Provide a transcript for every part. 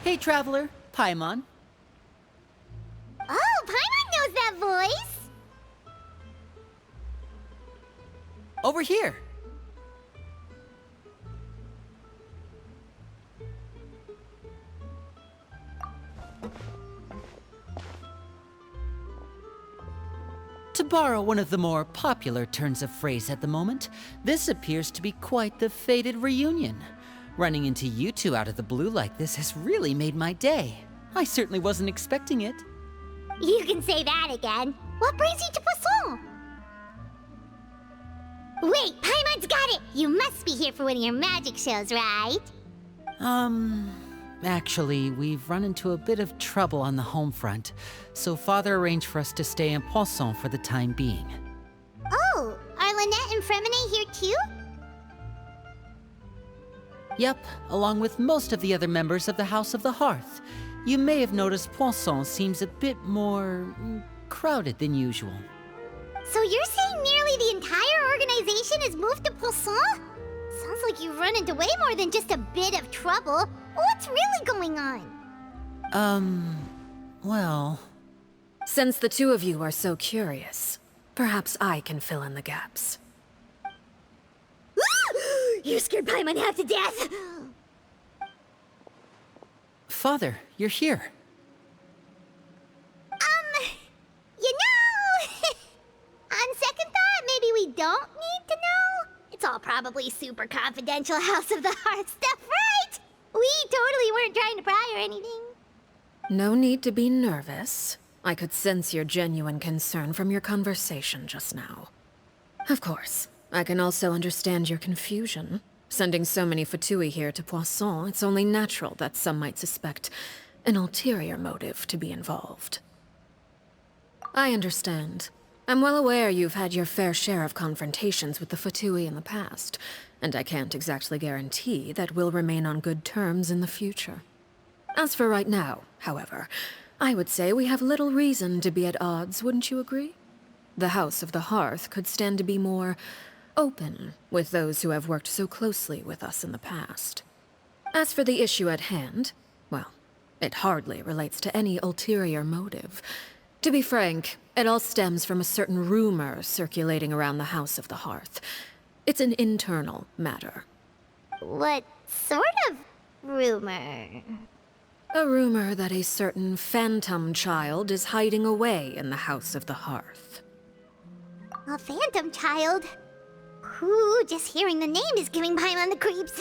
Hey, Traveler. Paimon. Oh, Paimon knows that voice! Over here. To borrow one of the more popular turns of phrase at the moment, this appears to be quite the fated reunion. Running into you two out of the blue like this has really made my day. I certainly wasn't expecting it. You can say that again. What brings you to Poisson? Wait, Paimon's got it! You must be here for one of your magic shows, right? Actually, we've run into a bit of trouble on the home front, so Father arranged for us to stay in Poisson for the time being. Oh, are Lynette and Freminet here too? Yep, along with most of the other members of the House of the Hearth. You may have noticed Poisson seems a bit more crowded than usual. So you're saying nearly the entire organization has moved to Poisson? Sounds like you've run into way more than just a bit of trouble. What's really going on? Well... Since the two of you are so curious, perhaps I can fill in the gaps. You scared Paimon half to death! Father, you're here. You know... on second thought, maybe we don't need to know? It's all probably super confidential House of the Hearth stuff, right? We totally weren't trying to pry or anything. No need to be nervous. I could sense your genuine concern from your conversation just now. Of course, I can also understand your confusion. Sending so many Fatui here to Poisson, it's only natural that some might suspect an ulterior motive to be involved. I understand. I'm well aware you've had your fair share of confrontations with the Fatui in the past, and I can't exactly guarantee that we'll remain on good terms in the future. As for right now, however, I would say we have little reason to be at odds, wouldn't you agree? The House of the Hearth could stand to be more open with those who have worked so closely with us in the past. As for the issue at hand, well, it hardly relates to any ulterior motive. To be frank, it all stems from a certain rumor circulating around the House of the Hearth. It's an internal matter. What sort of rumor? A rumor that a certain phantom child is hiding away in the House of the Hearth. A phantom child? Ooh, just hearing the name is giving Paimon the creeps.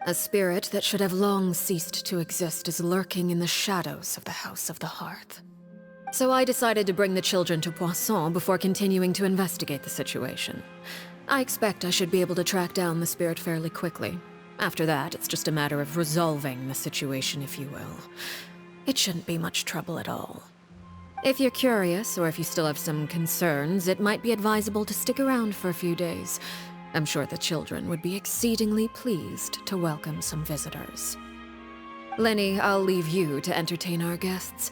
A spirit that should have long ceased to exist is lurking in the shadows of the House of the Hearth. So I decided to bring the children to Poisson before continuing to investigate the situation. I expect I should be able to track down the spirit fairly quickly. After that, it's just a matter of resolving the situation, if you will. It shouldn't be much trouble at all. If you're curious, or if you still have some concerns, it might be advisable to stick around for a few days. I'm sure the children would be exceedingly pleased to welcome some visitors. Lenny, I'll leave you to entertain our guests.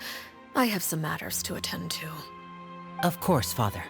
I have some matters to attend to. Of course, Father.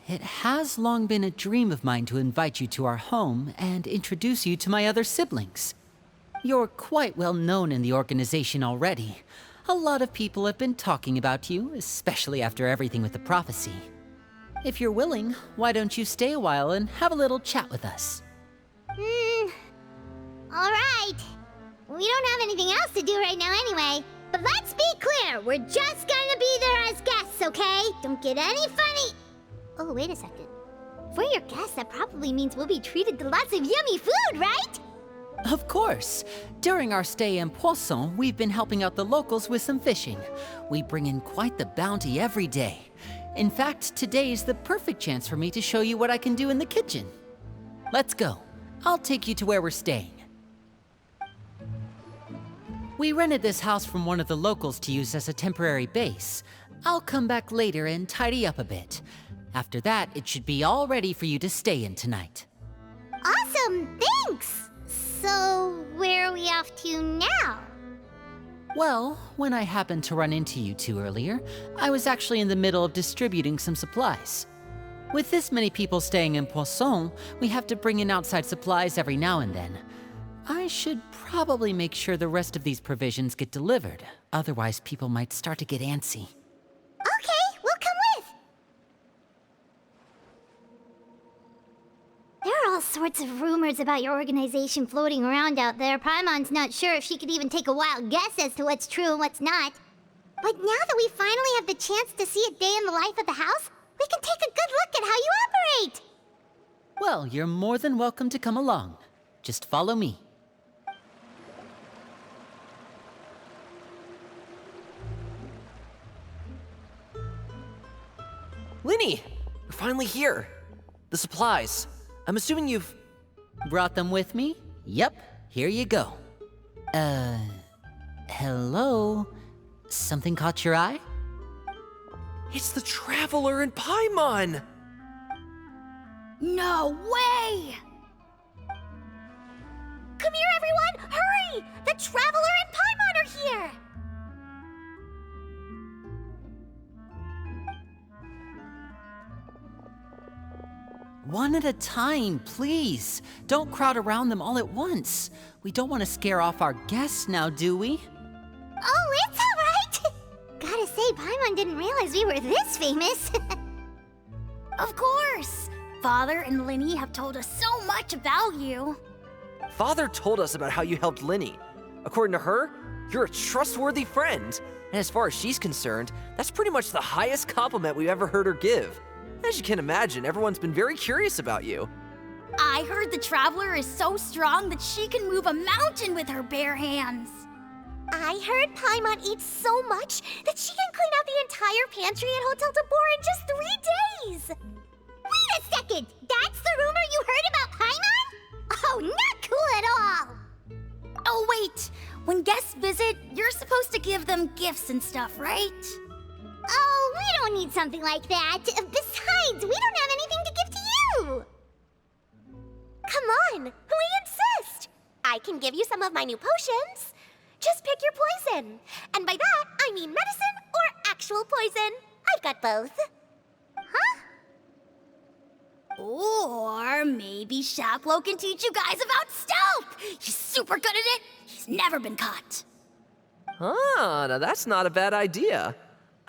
It has long been a dream of mine to invite you to our home and introduce you to my other siblings. You're quite well known in the organization already. A lot of people have been talking about you, especially after everything with the prophecy. If you're willing, why don't you stay a while and have a little chat with us? Alright. We don't have anything else to do right now anyway. But let's be clear, we're just gonna be there as guests, okay? Don't get any funny... Oh, wait a second. For your guests, that probably means we'll be treated to lots of yummy food, right? Of course. During our stay in Poisson, we've been helping out the locals with some fishing. We bring in quite the bounty every day. In fact, today's the perfect chance for me to show you what I can do in the kitchen. Let's go. I'll take you to where we're staying. We rented this house from one of the locals to use as a temporary base. I'll come back later and tidy up a bit. After that, it should be all ready for you to stay in tonight. Awesome, thanks! So, where are we off to now? Well, when I happened to run into you two earlier, I was actually in the middle of distributing some supplies. With this many people staying in Poisson, we have to bring in outside supplies every now and then. I should probably make sure the rest of these provisions get delivered, otherwise people might start to get antsy. Okay, we'll come with! There are all sorts of rumors about your organization floating around out there. Paimon's not sure if she could even take a wild guess as to what's true and what's not. But now that we finally have the chance to see a day in the life of the house, we can take a good look at how you operate! Well, you're more than welcome to come along. Just follow me. Linny! We're finally here. The supplies. I'm assuming you've... Brought them with me? Yep, here you go. Hello? Something caught your eye? It's the Traveler and Paimon! No way! Come here, everyone! Hurry! The Traveler and Paimon are here! One at a time, please. Don't crowd around them all at once. We don't want to scare off our guests now, do we? Oh, it's all right! Gotta say, Paimon didn't realize we were this famous. Of course! Father and Linny have told us so much about you. Father told us about how you helped Linny. According to her, you're a trustworthy friend. And as far as she's concerned, that's pretty much the highest compliment we've ever heard her give. As you can imagine, everyone's been very curious about you. I heard the Traveler is so strong that she can move a mountain with her bare hands. I heard Paimon eats so much that she can clean out the entire pantry at Hotel de Boer in just 3 days! Wait a second! That's the rumor you heard about Paimon? Oh, not cool at all! Oh wait, when guests visit, you're supposed to give them gifts and stuff, right? Oh, we don't need something like that. Besides, we don't have anything to give to you! Come on, we insist! I can give you some of my new potions. Just pick your poison. And by that, I mean medicine or actual poison. I've got both. Huh? Or maybe Shaplo can teach you guys about stealth! He's super good at it! He's never been caught. Ah, now that's not a bad idea.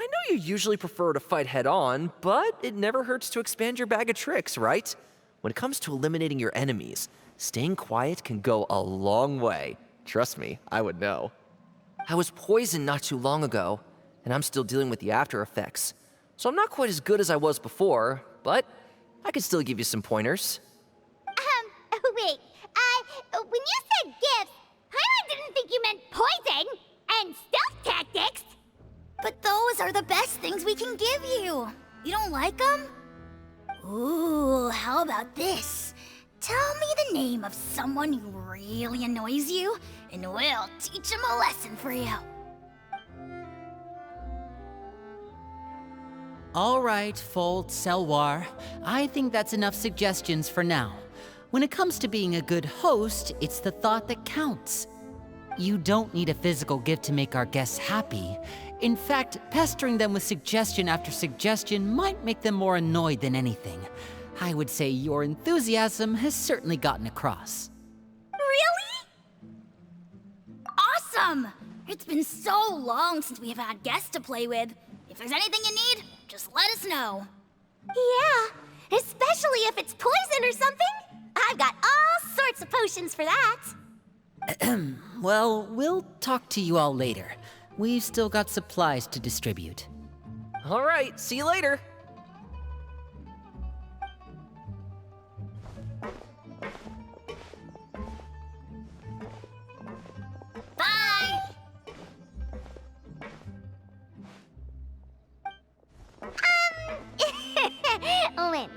I know you usually prefer to fight head-on, but it never hurts to expand your bag of tricks, right? When it comes to eliminating your enemies, staying quiet can go a long way. Trust me, I would know. I was poisoned not too long ago, and I'm still dealing with the after effects. So I'm not quite as good as I was before, but I can still give you some pointers. Wait, when you said gifts, Paimon didn't think you meant poison and stealth tactics. But those are the best things we can give you. You don't like them? Ooh, how about this? Tell me the name of someone who really annoys you, and we'll teach him a lesson for you. All right, Fold, Selwar. I think that's enough suggestions for now. When it comes to being a good host, it's the thought that counts. You don't need a physical gift to make our guests happy. In fact, pestering them with suggestion after suggestion might make them more annoyed than anything. I would say your enthusiasm has certainly gotten across. Really? Awesome! It's been so long since we have had guests to play with. If there's anything you need, just let us know. Yeah, especially if it's poison or something. I've got all sorts of potions for that. Well, we'll talk to you all later. We've still got supplies to distribute. All right, see you later. Bye! Lenny,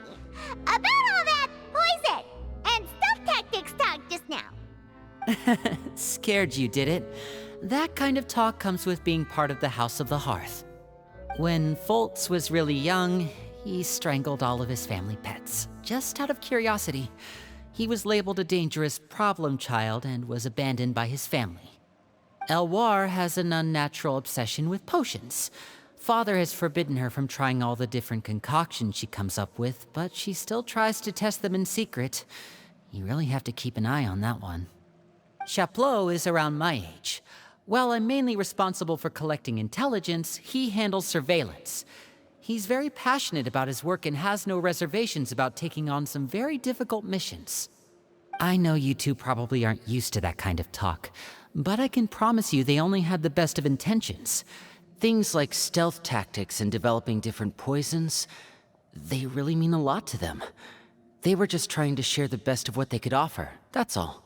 about all that poison and stealth tactics talk just now. Scared you, did it? That kind of talk comes with being part of the House of the Hearth. When Foltz was really young, He strangled all of his family pets, just out of curiosity. He was labeled a dangerous problem child and was abandoned by his family. Elwar has an unnatural obsession with potions. Father has forbidden her from trying all the different concoctions she comes up with, but she still tries to test them in secret. You really have to keep an eye on that one. Chaplot is around my age. While I'm mainly responsible for collecting intelligence, he handles surveillance. He's very passionate about his work and has no reservations about taking on some very difficult missions. I know you two probably aren't used to that kind of talk, but I can promise you they only had the best of intentions. Things like stealth tactics and developing different poisons, they really mean a lot to them. They were just trying to share the best of what they could offer, that's all.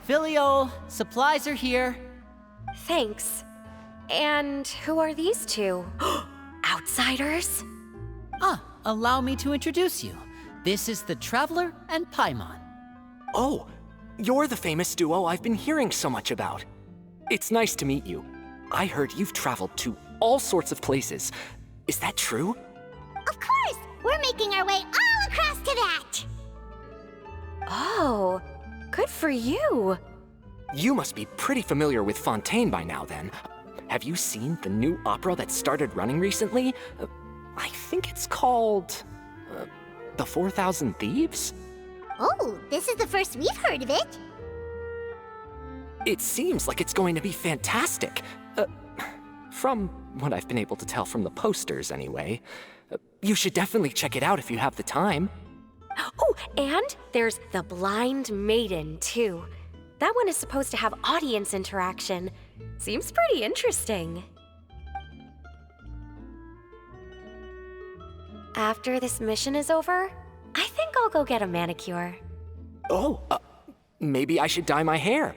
Filiol, supplies are here. Thanks. And who are these two? Outsiders? Allow me to introduce you. This is the Traveler and Paimon. Oh, you're the famous duo I've been hearing so much about. It's nice to meet you. I heard you've traveled to all sorts of places. Is that true? Of course! We're making our way all across to that! Oh, good for you. You must be pretty familiar with Fontaine by now, then. Have you seen the new opera that started running recently? I think it's called... The 4,000 Thieves? Oh, this is the first we've heard of it. It seems like it's going to be fantastic. From what I've been able to tell from the posters, anyway. You should definitely check it out if you have the time. Oh, and there's The Blind Maiden, too. That one is supposed to have audience interaction. Seems pretty interesting. After this mission is over, I think I'll go get a manicure. Oh, maybe I should dye my hair.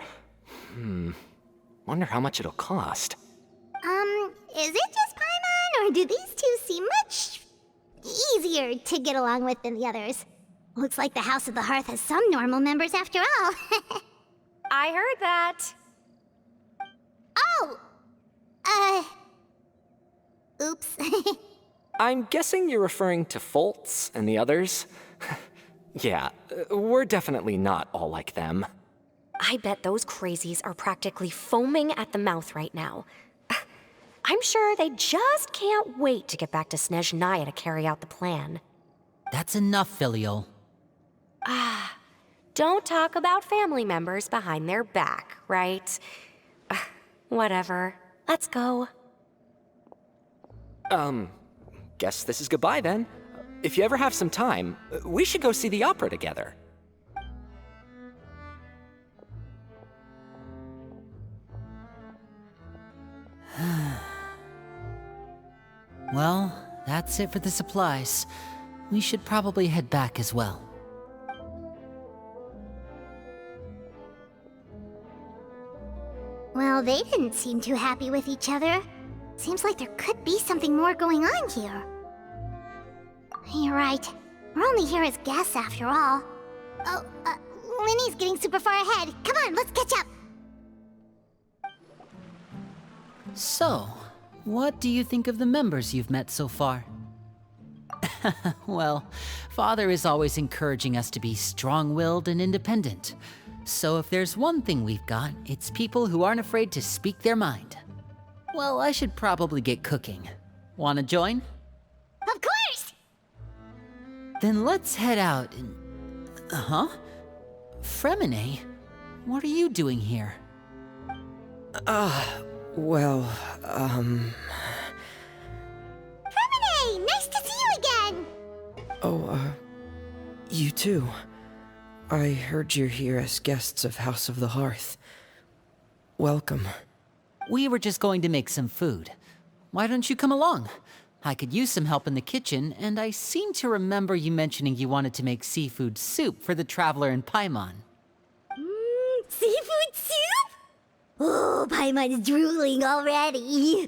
Wonder how much it'll cost. Is it just Paimon, or do these two seem much easier to get along with than the others? Looks like the House of the Hearth has some normal members after all. I heard that. Oh! Oops. I'm guessing you're referring to Foltz and the others? Yeah, we're definitely not all like them. I bet those crazies are practically foaming at the mouth right now. I'm sure they just can't wait to get back to Snezhnaya to carry out the plan. That's enough, Filiol. Don't talk about family members behind their back, right? Whatever. Let's go. Guess this is goodbye then. If you ever have some time, we should go see the opera together. Well, that's it for the supplies. We should probably head back as well. Well, they didn't seem too happy with each other. Seems like there could be something more going on here. You're right. We're only here as guests after all. Oh, Linny's getting super far ahead. Come on, let's catch up. So, what do you think of the members you've met so far? Well, Father is always encouraging us to be strong-willed and independent. So if there's one thing we've got, it's people who aren't afraid to speak their mind. Well, I should probably get cooking. Wanna join? Of course! Then let's head out and... Freminet? What are you doing here? Well, Freminet! Nice to see you again! you too. I heard you're here as guests of House of the Hearth. Welcome. We were just going to make some food. Why don't you come along? I could use some help in the kitchen, and I seem to remember you mentioning you wanted to make seafood soup for the Traveler and Paimon. Seafood soup? Oh, Paimon's drooling already.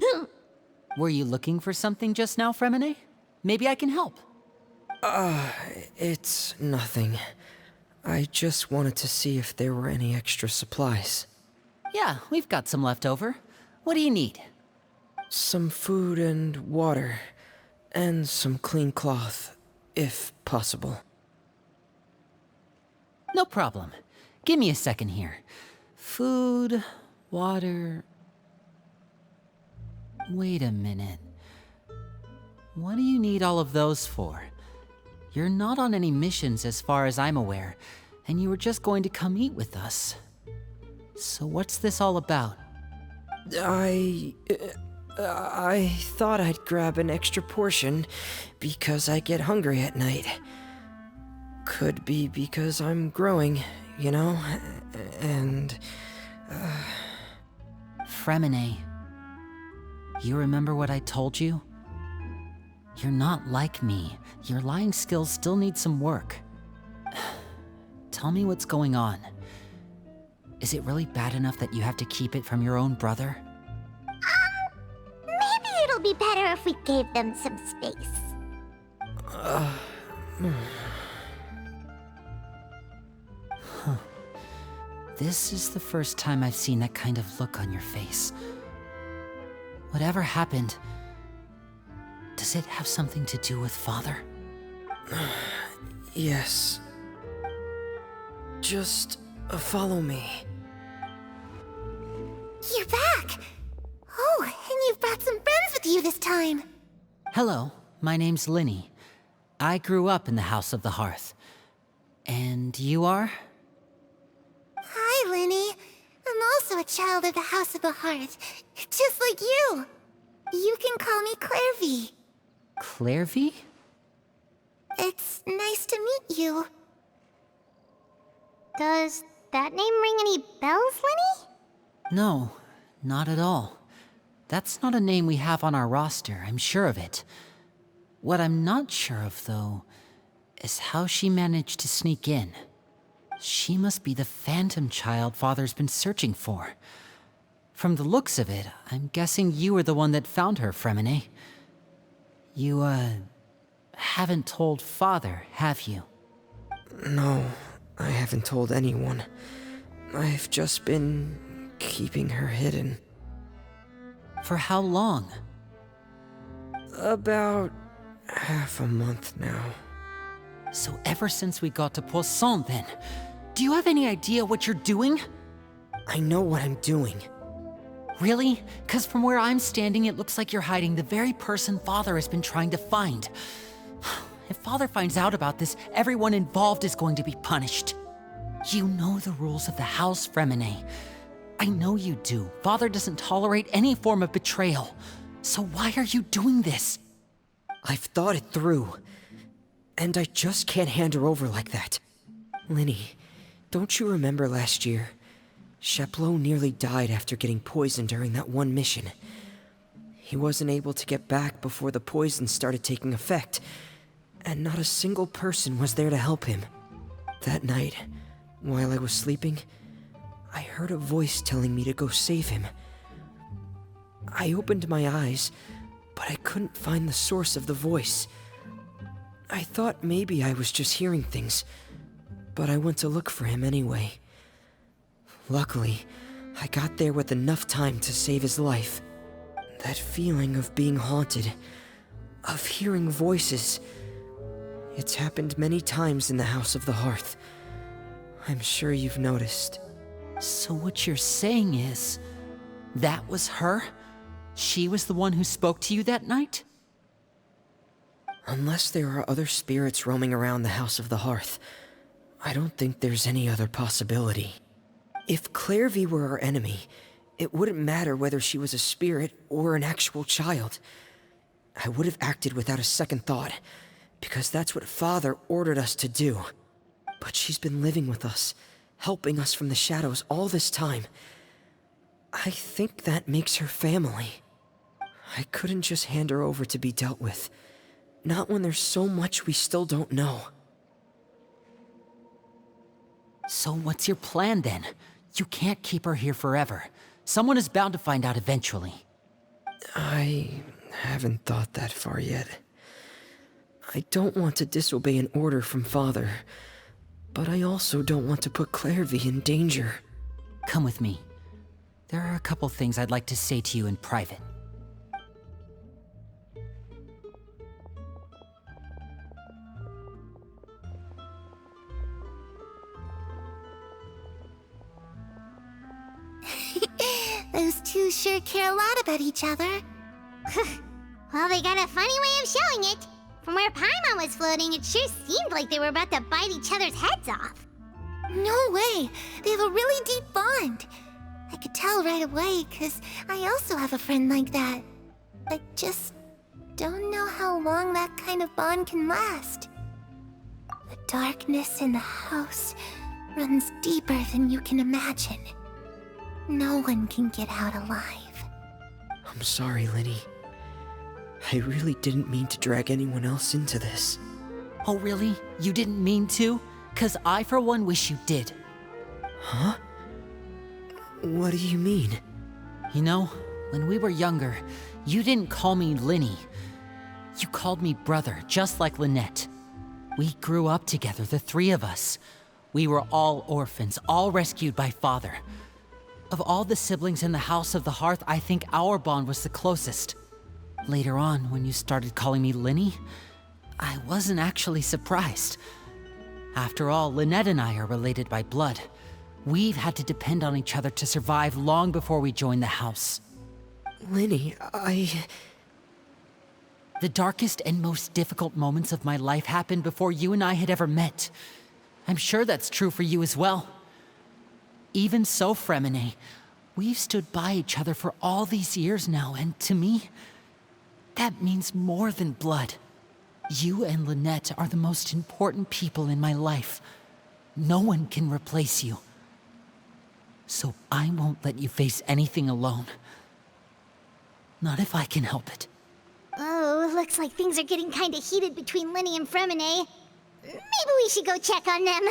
Were you looking for something just now, Freminet? Maybe I can help. It's nothing. I just wanted to see if there were any extra supplies. Yeah, we've got some left over. What do you need? Some food and water. And some clean cloth, if possible. No problem. Give me a second here. Food, water... Wait a minute. What do you need all of those for? You're not on any missions as far as I'm aware, and you were just going to come eat with us. So what's this all about? I thought I'd grab an extra portion because I get hungry at night. Could be because I'm growing, you know, and... Freminet, you remember what I told you? You're not like me. Your lying skills still need some work. Tell me what's going on. Is it really bad enough that you have to keep it from your own brother? Maybe it'll be better if we gave them some space. This is the first time I've seen that kind of look on your face. Whatever happened, does it have something to do with Father? Yes. Just follow me. You're back! Oh, and you've brought some friends with you this time. Hello, my name's Lynette. I grew up in the House of the Hearth. And you are? Hi, Lynette. I'm also a child of the House of the Hearth, just like you. You can call me Clervie. Clervie? It's nice to meet you. Does that name ring any bells, Lynette? No, not at all. That's not a name we have on our roster, I'm sure of it. What I'm not sure of, though, is how she managed to sneak in. She must be the phantom child Father's been searching for. From the looks of it, I'm guessing you were the one that found her, Freminet. You, haven't told Father, have you? No, I haven't told anyone. I've just been keeping her hidden. For how long? About half a month now. So ever since we got to Poisson, then. Do you have any idea what you're doing? I know what I'm doing. Really? 'Cause from where I'm standing, it looks like you're hiding the very person Father has been trying to find. If Father finds out about this, everyone involved is going to be punished. You know the rules of the house, Freminet. I know you do. Father doesn't tolerate any form of betrayal. So why are you doing this? I've thought it through. And I just can't hand her over like that. Lynette, don't you remember last year? Chapleau nearly died after getting poisoned during that one mission. He wasn't able to get back before the poison started taking effect, and not a single person was there to help him. That night, while I was sleeping, I heard a voice telling me to go save him. I opened my eyes, but I couldn't find the source of the voice. I thought maybe I was just hearing things, but I went to look for him anyway. Luckily, I got there with enough time to save his life. That feeling of being haunted, of hearing voices, it's happened many times in the House of the Hearth. I'm sure you've noticed. So what you're saying is, that was her? She was the one who spoke to you that night? Unless there are other spirits roaming around the House of the Hearth, I don't think there's any other possibility. If Clervie were our enemy, it wouldn't matter whether she was a spirit or an actual child. I would have acted without a second thought, because that's what Father ordered us to do. But she's been living with us, helping us from the shadows all this time. I think that makes her family. I couldn't just hand her over to be dealt with. Not when there's so much we still don't know. So what's your plan then? You can't keep her here forever. Someone is bound to find out eventually. I haven't thought that far yet. I don't want to disobey an order from Father, but I also don't want to put Clervie in danger. Come with me. There are a couple things I'd like to say to you in private. Those two sure care a lot about each other. Well, they got a funny way of showing it. From where Paimon was floating, it sure seemed like they were about to bite each other's heads off. No way! They have a really deep bond. I could tell right away, because I also have a friend like that. I just don't know how long that kind of bond can last. The darkness in the house runs deeper than you can imagine. No one can get out alive. I'm sorry, Linny. I really didn't mean to drag anyone else into this. Oh, really? You didn't mean to? 'Cause I, for one, wish you did. Huh? What do you mean? You know, when we were younger, you didn't call me Linny. You called me brother, just like Lynette. We grew up together, the three of us. We were all orphans, all rescued by father. Of all the siblings in the House of the Hearth, I think our bond was the closest. Later on, when you started calling me Linny, I wasn't actually surprised. After all, Lynette and I are related by blood. We've had to depend on each other to survive long before we joined the house. Linny, The darkest and most difficult moments of my life happened before you and I had ever met. I'm sure that's true for you as well. Even so, Freminet, we've stood by each other for all these years now, and to me, that means more than blood. You and Lynette are the most important people in my life. No one can replace you. So I won't let you face anything alone. Not if I can help it. Oh, looks like things are getting kinda heated between Linny and Freminet. Maybe we should go check on them.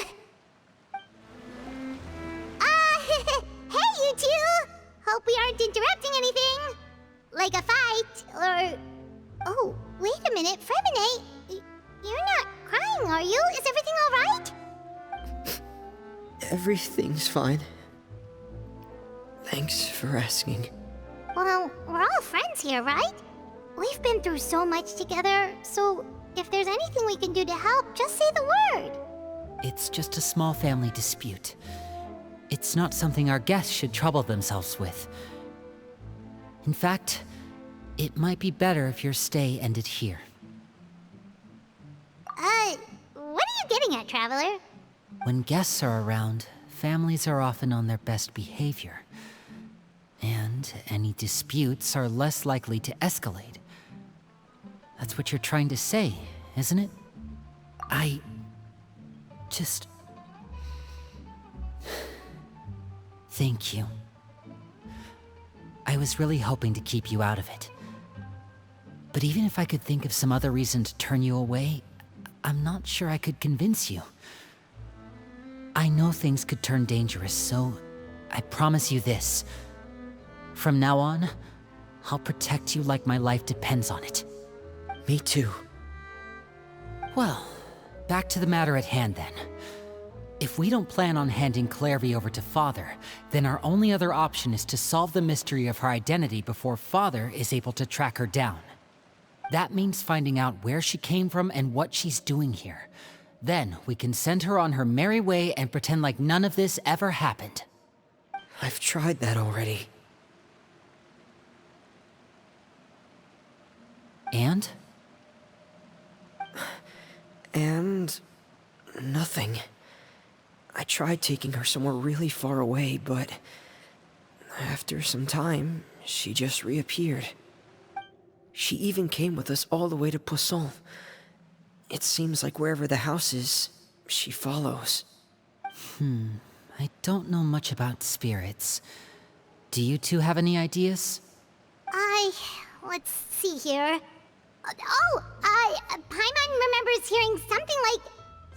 Hey, you two! Hope we aren't interrupting anything. Like a fight, or... Oh, wait a minute, Freminet. You're not crying, are you? Is everything alright? Everything's fine. Thanks for asking. Well, we're all friends here, right? We've been through so much together, so if there's anything we can do to help, just say the word. It's just a small family dispute. It's not something our guests should trouble themselves with. In fact, it might be better if your stay ended here. What are you getting at, Traveler? When guests are around, families are often on their best behavior. And any disputes are less likely to escalate. That's what you're trying to say, isn't it? I just... Thank you. I was really hoping to keep you out of it. But even if I could think of some other reason to turn you away, I'm not sure I could convince you. I know things could turn dangerous, so I promise you this. From now on, I'll protect you like my life depends on it. Me too. Well, back to the matter at hand then. If we don't plan on handing Clervie over to Father, then our only other option is to solve the mystery of her identity before Father is able to track her down. That means finding out where she came from and what she's doing here. Then we can send her on her merry way and pretend like none of this ever happened. I've tried that already. And? And... nothing. I tried taking her somewhere really far away, but... after some time, she just reappeared. She even came with us all the way to Poisson. It seems like wherever the house is, she follows. I don't know much about spirits. Do you two have any ideas? Let's see here. Paimon remembers hearing something like,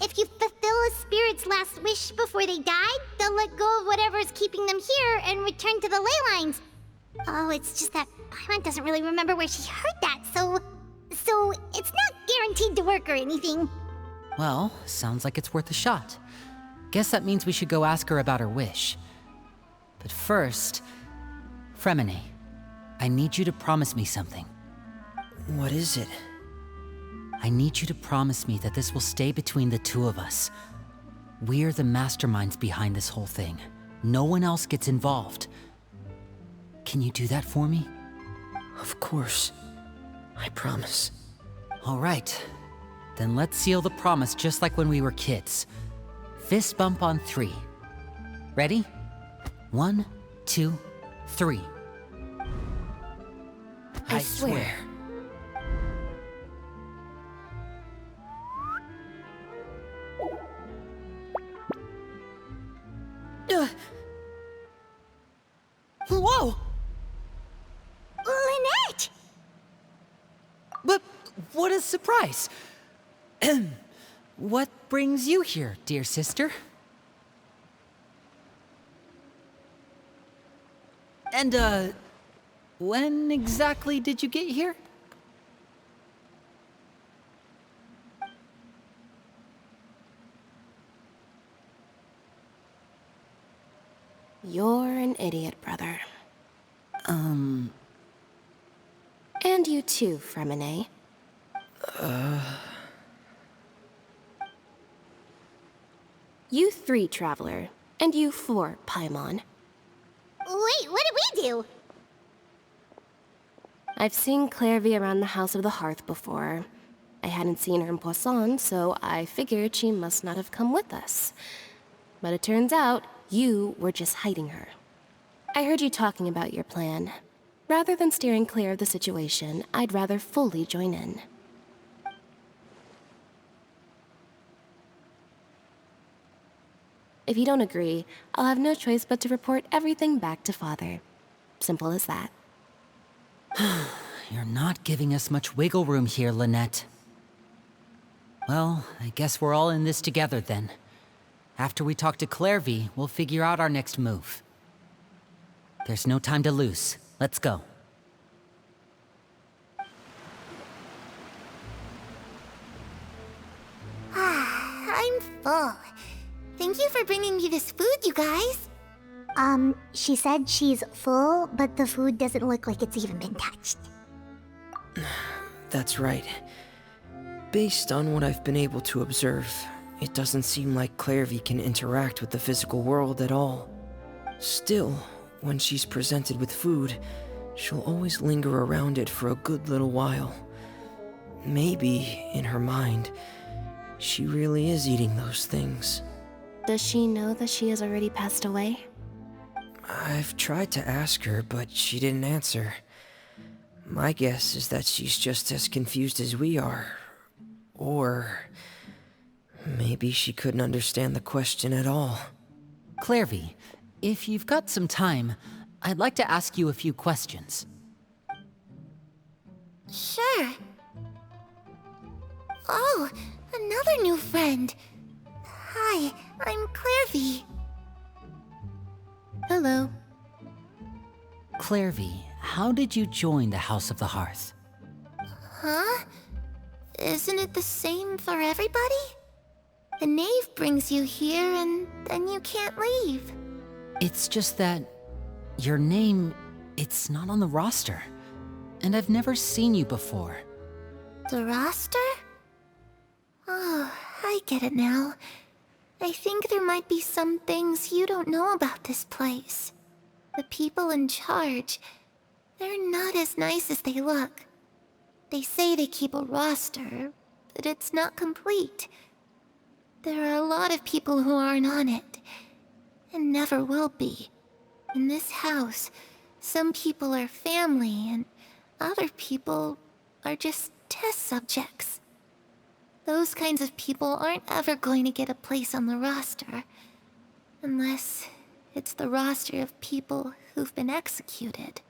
if you fulfill a spirit's last wish before they died, they'll let go of whatever's keeping them here and return to the ley lines. Oh, it's just that Paimon doesn't really remember where she heard that, so it's not guaranteed to work or anything. Well, sounds like it's worth a shot. Guess that means we should go ask her about her wish. But first, Freminet, I need you to promise me something. What is it? I need you to promise me that this will stay between the two of us. We're the masterminds behind this whole thing. No one else gets involved. Can you do that for me? Of course. I promise. All right. Then let's seal the promise just like when we were kids. Fist bump on 3. Ready? 1, 2, 3. I swear. Whoa! Lynette! But what a surprise! What brings you here, dear sister? And, when exactly did you get here? You're an idiot, brother. And you too, Freminet. You 3, Traveler. And you 4, Paimon. Wait, what did we do? I've seen Clervie around the House of the Hearth before. I hadn't seen her in Poisson, so I figured she must not have come with us. But it turns out, you were just hiding her. I heard you talking about your plan. Rather than steering clear of the situation, I'd rather fully join in. If you don't agree, I'll have no choice but to report everything back to Father. Simple as that. You're not giving us much wiggle room here, Lynette. Well, I guess we're all in this together then. After we talk to Clervie, we'll figure out our next move. There's no time to lose. Let's go. I'm full. Thank you for bringing me this food, you guys. She said she's full, but the food doesn't look like it's even been touched. That's right. Based on what I've been able to observe, it doesn't seem like Clervie can interact with the physical world at all. Still, when she's presented with food, she'll always linger around it for a good little while. Maybe, in her mind, she really is eating those things. Does she know that she has already passed away? I've tried to ask her, but she didn't answer. My guess is that she's just as confused as we are. Or maybe she couldn't understand the question at all. Clervie, if you've got some time, I'd like to ask you a few questions. Sure. Oh, another new friend. Hi, I'm Clervie. Hello. Clervie, how did you join the House of the Hearth? Huh? Isn't it the same for everybody? The Nave brings you here and then you can't leave. It's just that your name, it's not on the roster. And I've never seen you before. The roster? Oh, I get it now. I think there might be some things you don't know about this place. The people in charge, they're not as nice as they look. They say they keep a roster, but it's not complete. There are a lot of people who aren't on it, and never will be. In this house, some people are family, and other people are just test subjects. Those kinds of people aren't ever going to get a place on the roster, unless it's the roster of people who've been executed.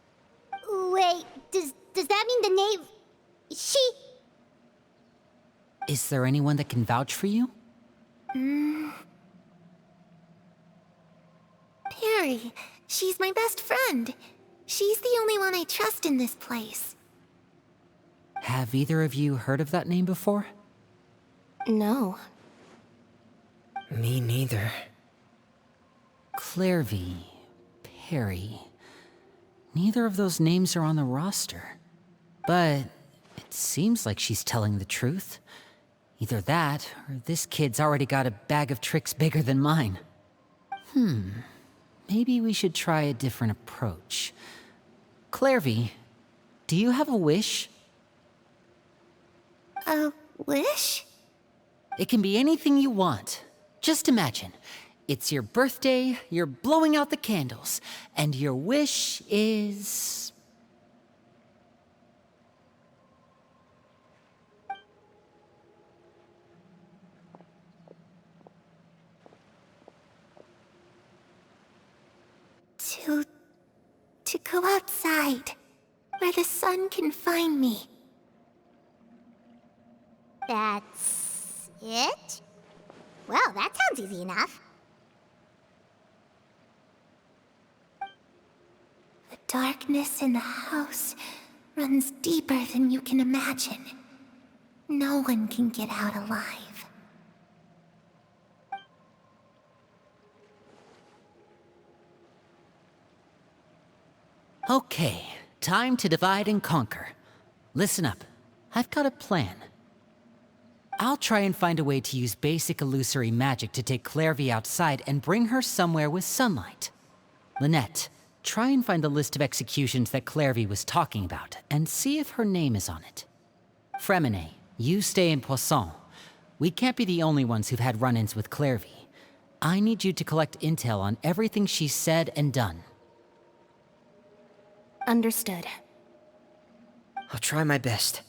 Wait, does that mean the Nave... Is there anyone that can vouch for you? Perry. She's my best friend. She's the only one I trust in this place. Have either of you heard of that name before? No. Me neither. Clervie, Perry. Neither of those names are on the roster. But it seems like she's telling the truth. Either that, or this kid's already got a bag of tricks bigger than mine. Maybe we should try a different approach. Clervie, do you have a wish? A wish? It can be anything you want. Just imagine. It's your birthday, you're blowing out the candles, and your wish is... To go outside, where the sun can find me. That's it? Well, that sounds easy enough. The darkness in the house runs deeper than you can imagine. No one can get out alive. Okay, time to divide and conquer. Listen up, I've got a plan. I'll try and find a way to use basic illusory magic to take Clervie outside and bring her somewhere with sunlight. Lynette, try and find the list of executions that Clervie was talking about, and see if her name is on it. Freminet, you stay in Poisson. We can't be the only ones who've had run-ins with Clervie. I need you to collect intel on everything she's said and done. Understood. I'll try my best.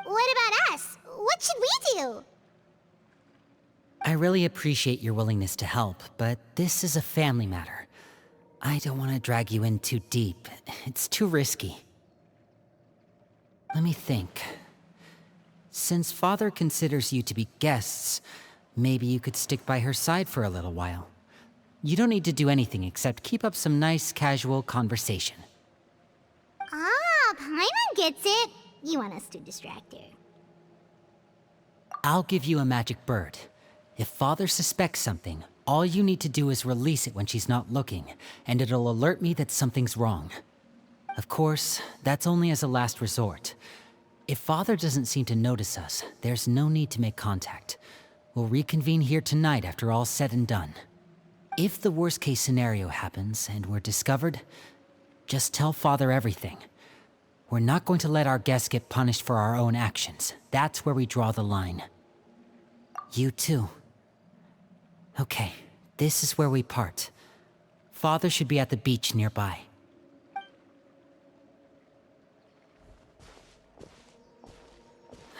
What about us? What should we do? I really appreciate your willingness to help, but this is a family matter. I don't want to drag you in too deep. It's too risky. Let me think. Since Father considers you to be guests, maybe you could stick by her side for a little while. You don't need to do anything except keep up some nice, casual conversation. Ah, Paimon gets it. You want us to distract her. I'll give you a magic bird. If Father suspects something, all you need to do is release it when she's not looking, and it'll alert me that something's wrong. Of course, that's only as a last resort. If Father doesn't seem to notice us, there's no need to make contact. We'll reconvene here tonight after all's said and done. If the worst-case scenario happens and we're discovered, just tell Father everything. We're not going to let our guests get punished for our own actions. That's where we draw the line. You too. Okay, this is where we part. Father should be at the beach nearby.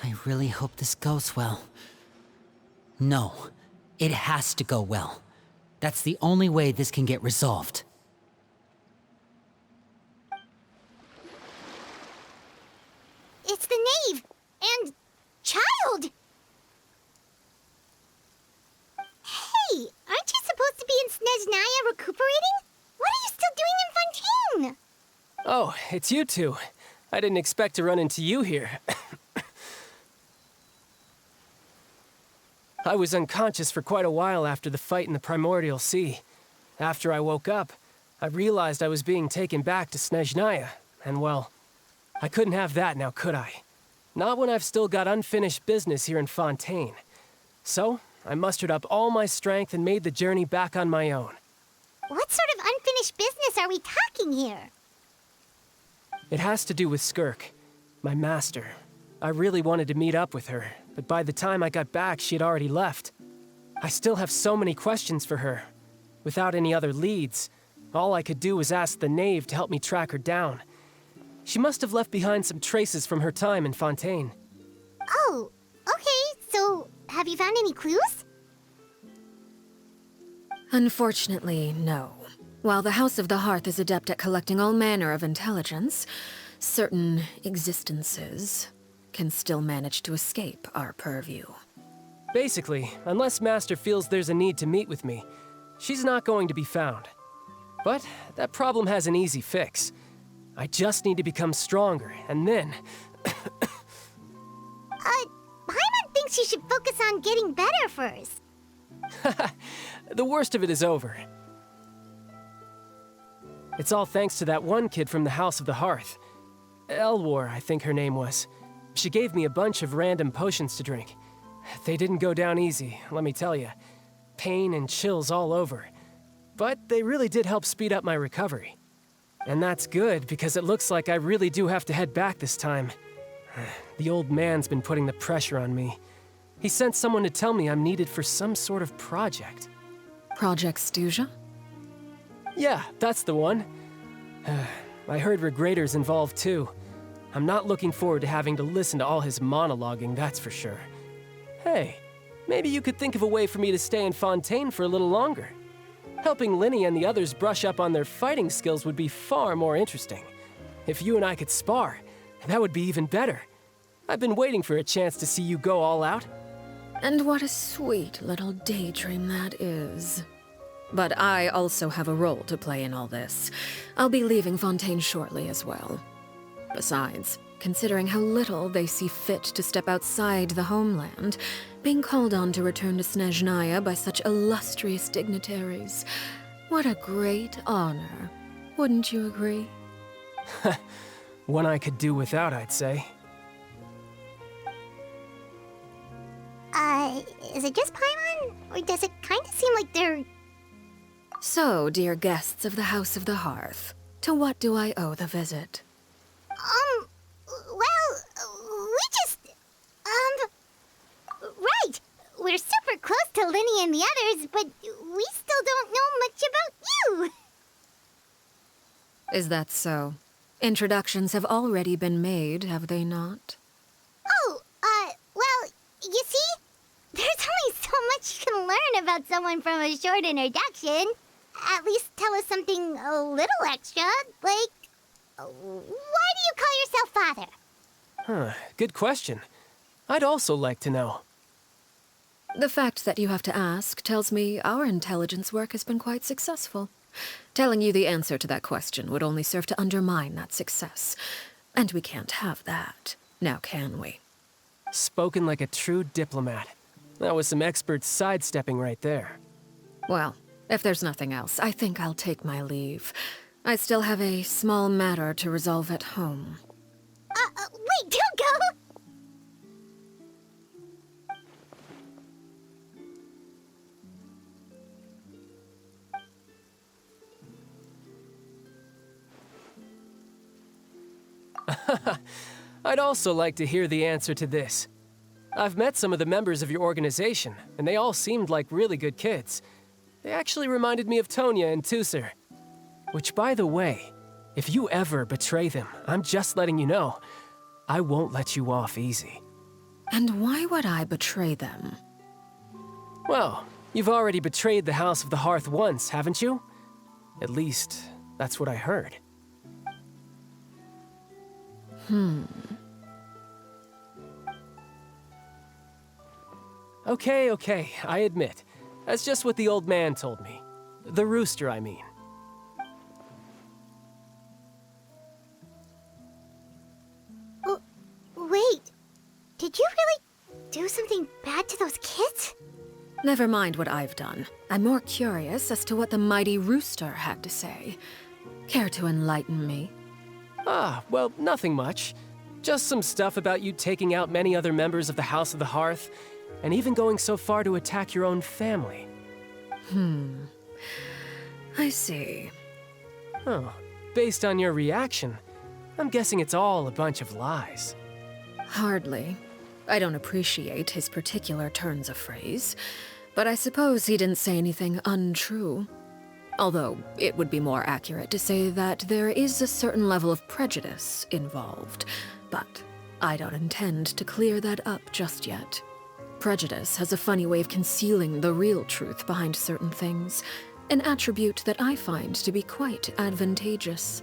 I really hope this goes well. No, it has to go well. That's the only way this can get resolved. It's the Nave! And... Childe! Hey, aren't you supposed to be in Snezhnaya recuperating? What are you still doing in Fontaine? Oh, it's you two. I didn't expect to run into you here. I was unconscious for quite a while after the fight in the Primordial Sea. After I woke up, I realized I was being taken back to Snezhnaya, and well, I couldn't have that now, could I? Not when I've still got unfinished business here in Fontaine. So, I mustered up all my strength and made the journey back on my own. What sort of unfinished business are we talking here? It has to do with Skirk, my master. I really wanted to meet up with her, but by the time I got back, she had already left. I still have so many questions for her. Without any other leads, all I could do was ask the Knave to help me track her down. She must have left behind some traces from her time in Fontaine. Oh, okay, so have you found any clues? Unfortunately, no. While the House of the Hearth is adept at collecting all manner of intelligence, certain existences can still manage to escape our purview. Basically, unless Master feels there's a need to meet with me, she's not going to be found. But that problem has an easy fix. I just need to become stronger, and then... Paimon thinks you should focus on getting better first. The worst of it is over. It's all thanks to that one kid from the House of the Hearth. Elwar, I think her name was. She gave me a bunch of random potions to drink. They didn't go down easy, let me tell you. Pain and chills all over. But they really did help speed up my recovery. And that's good, because it looks like I really do have to head back this time. The old man's been putting the pressure on me. He sent someone to tell me I'm needed for some sort of project. Project Stjarna? Yeah, that's the one. I heard Regrator's involved too. I'm not looking forward to having to listen to all his monologuing, that's for sure. Hey, maybe you could think of a way for me to stay in Fontaine for a little longer. Helping Lynette and the others brush up on their fighting skills would be far more interesting. If you and I could spar, that would be even better. I've been waiting for a chance to see you go all out. And what a sweet little daydream that is. But I also have a role to play in all this. I'll be leaving Fontaine shortly as well. Besides, considering how little they see fit to step outside the homeland, being called on to return to Snezhnaya by such illustrious dignitaries, what a great honor. Wouldn't you agree? One I could do without, I'd say. Is it just Paimon? Or does it kind of seem like they're... So, dear guests of the House of the Hearth, to what do I owe the visit? Well, we just... Right! We're super close to Lynette and the others, but we still don't know much about you! Is that so? Introductions have already been made, have they not? Oh, well, you see? There's only so much you can learn about someone from a short introduction. At least tell us something a little extra, like... Why do you call yourself father? Huh, good question. I'd also like to know. The fact that you have to ask tells me our intelligence work has been quite successful. Telling you the answer to that question would only serve to undermine that success. And we can't have that, now can we? Spoken like a true diplomat. That was some expert sidestepping right there. Well, if there's nothing else, I think I'll take my leave. I still have a small matter to resolve at home. Wait, don't go! I'd also like to hear the answer to this. I've met some of the members of your organization, and they all seemed like really good kids. They actually reminded me of Tonya and Tusser. Which, by the way, if you ever betray them, I'm just letting you know, I won't let you off easy. And why would I betray them? Well, you've already betrayed the House of the Hearth once, haven't you? At least, that's what I heard. Okay, I admit. That's just what the old man told me. The rooster, I mean. Wait, did you really do something bad to those kids? Never mind what I've done. I'm more curious as to what the mighty rooster had to say. Care to enlighten me? Well, nothing much. Just some stuff about you taking out many other members of the House of the Hearth, and even going so far to attack your own family. I see. Oh, based on your reaction, I'm guessing it's all a bunch of lies. Hardly. I don't appreciate his particular turns of phrase, but I suppose he didn't say anything untrue. Although, it would be more accurate to say that there is a certain level of prejudice involved, but I don't intend to clear that up just yet. Prejudice has a funny way of concealing the real truth behind certain things, an attribute that I find to be quite advantageous.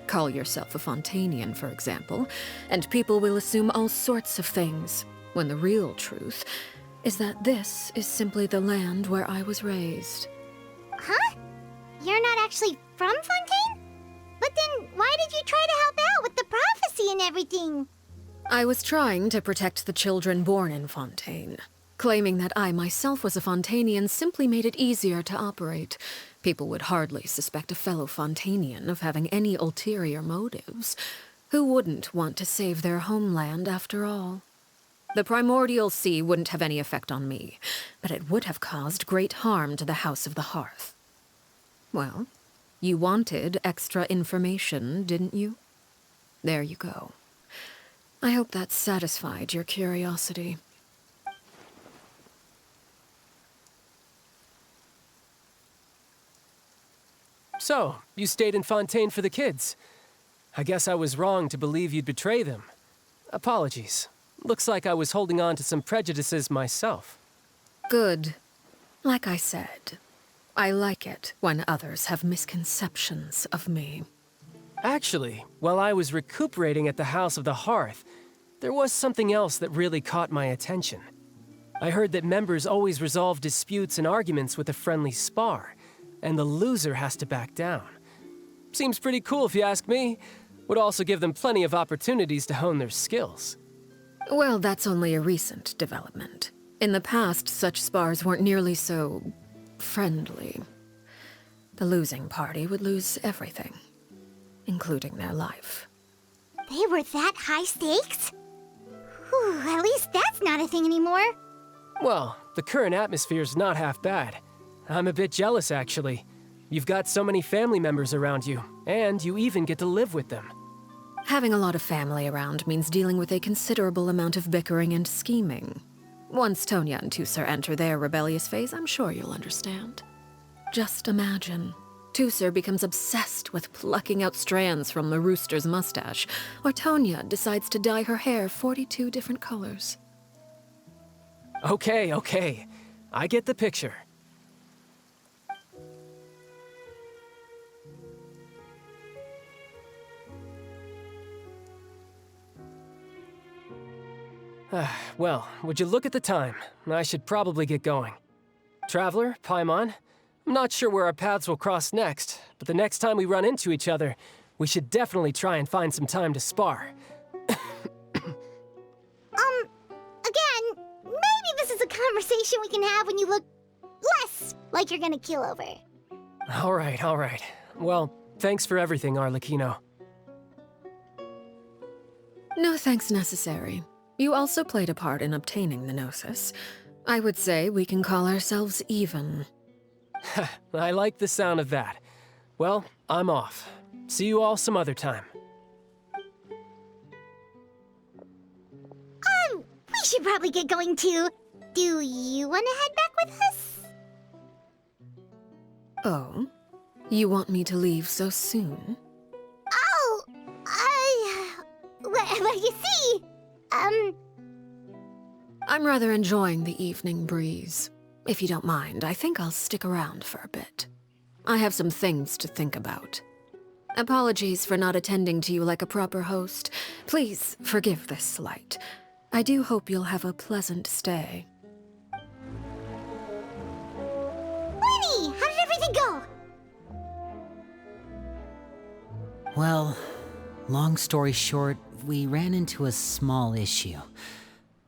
Call yourself a Fontainian, for example, and people will assume all sorts of things, when the real truth is that this is simply the land where I was raised. Huh? You're not actually from Fontaine? But then why did you try to help out with the prophecy and everything? I was trying to protect the children born in Fontaine. Claiming that I myself was a Fontainian simply made it easier to operate. People would hardly suspect a fellow Fontainian of having any ulterior motives. Who wouldn't want to save their homeland after all? The primordial sea wouldn't have any effect on me, but it would have caused great harm to the House of the Hearth. Well, You wanted extra information, didn't you? There you go. I hope that satisfied your curiosity. So, you stayed in Fontaine for the kids. I guess I was wrong to believe you'd betray them. Apologies. Looks like I was holding on to some prejudices myself. Good. Like I said, I like it when others have misconceptions of me. Actually, while I was recuperating at the House of the Hearth, there was something else that really caught my attention. I heard that members always resolve disputes and arguments with a friendly spar, and the loser has to back down. Seems pretty cool if you ask me. Would also give them plenty of opportunities to hone their skills. Well, that's only a recent development. In the past, such spars weren't nearly so friendly. The losing party would lose everything, including their life. They were that high stakes? Whew, at least that's not a thing anymore. Well, the current atmosphere's not half bad. I'm a bit jealous, actually. You've got so many family members around you, and you even get to live with them. Having a lot of family around means dealing with a considerable amount of bickering and scheming. Once Tonya and Tusser enter their rebellious phase, I'm sure you'll understand. Just imagine. Tusser becomes obsessed with plucking out strands from the rooster's mustache, or Tonya decides to dye her hair 42 different colors. Okay. I get the picture. Well, would you look at the time? I should probably get going. Traveler, Paimon, I'm not sure where our paths will cross next, but the next time we run into each other, we should definitely try and find some time to spar. Again, maybe this is a conversation we can have when you look less like you're gonna keel over. All right. Well, thanks for everything, Arlecchino. No thanks necessary. You also played a part in obtaining the Gnosis. I would say we can call ourselves even. I like the sound of that. Well, I'm off. See you all some other time. We should probably get going too. Do you want to head back with us? Oh? You want me to leave so soon? Oh, well, you see, I'm rather enjoying the evening breeze. If you don't mind, I think I'll stick around for a bit. I have some things to think about. Apologies for not attending to you like a proper host. Please forgive this slight. I do hope you'll have a pleasant stay. Lenny, how did everything go? Well, long story short, we ran into a small issue.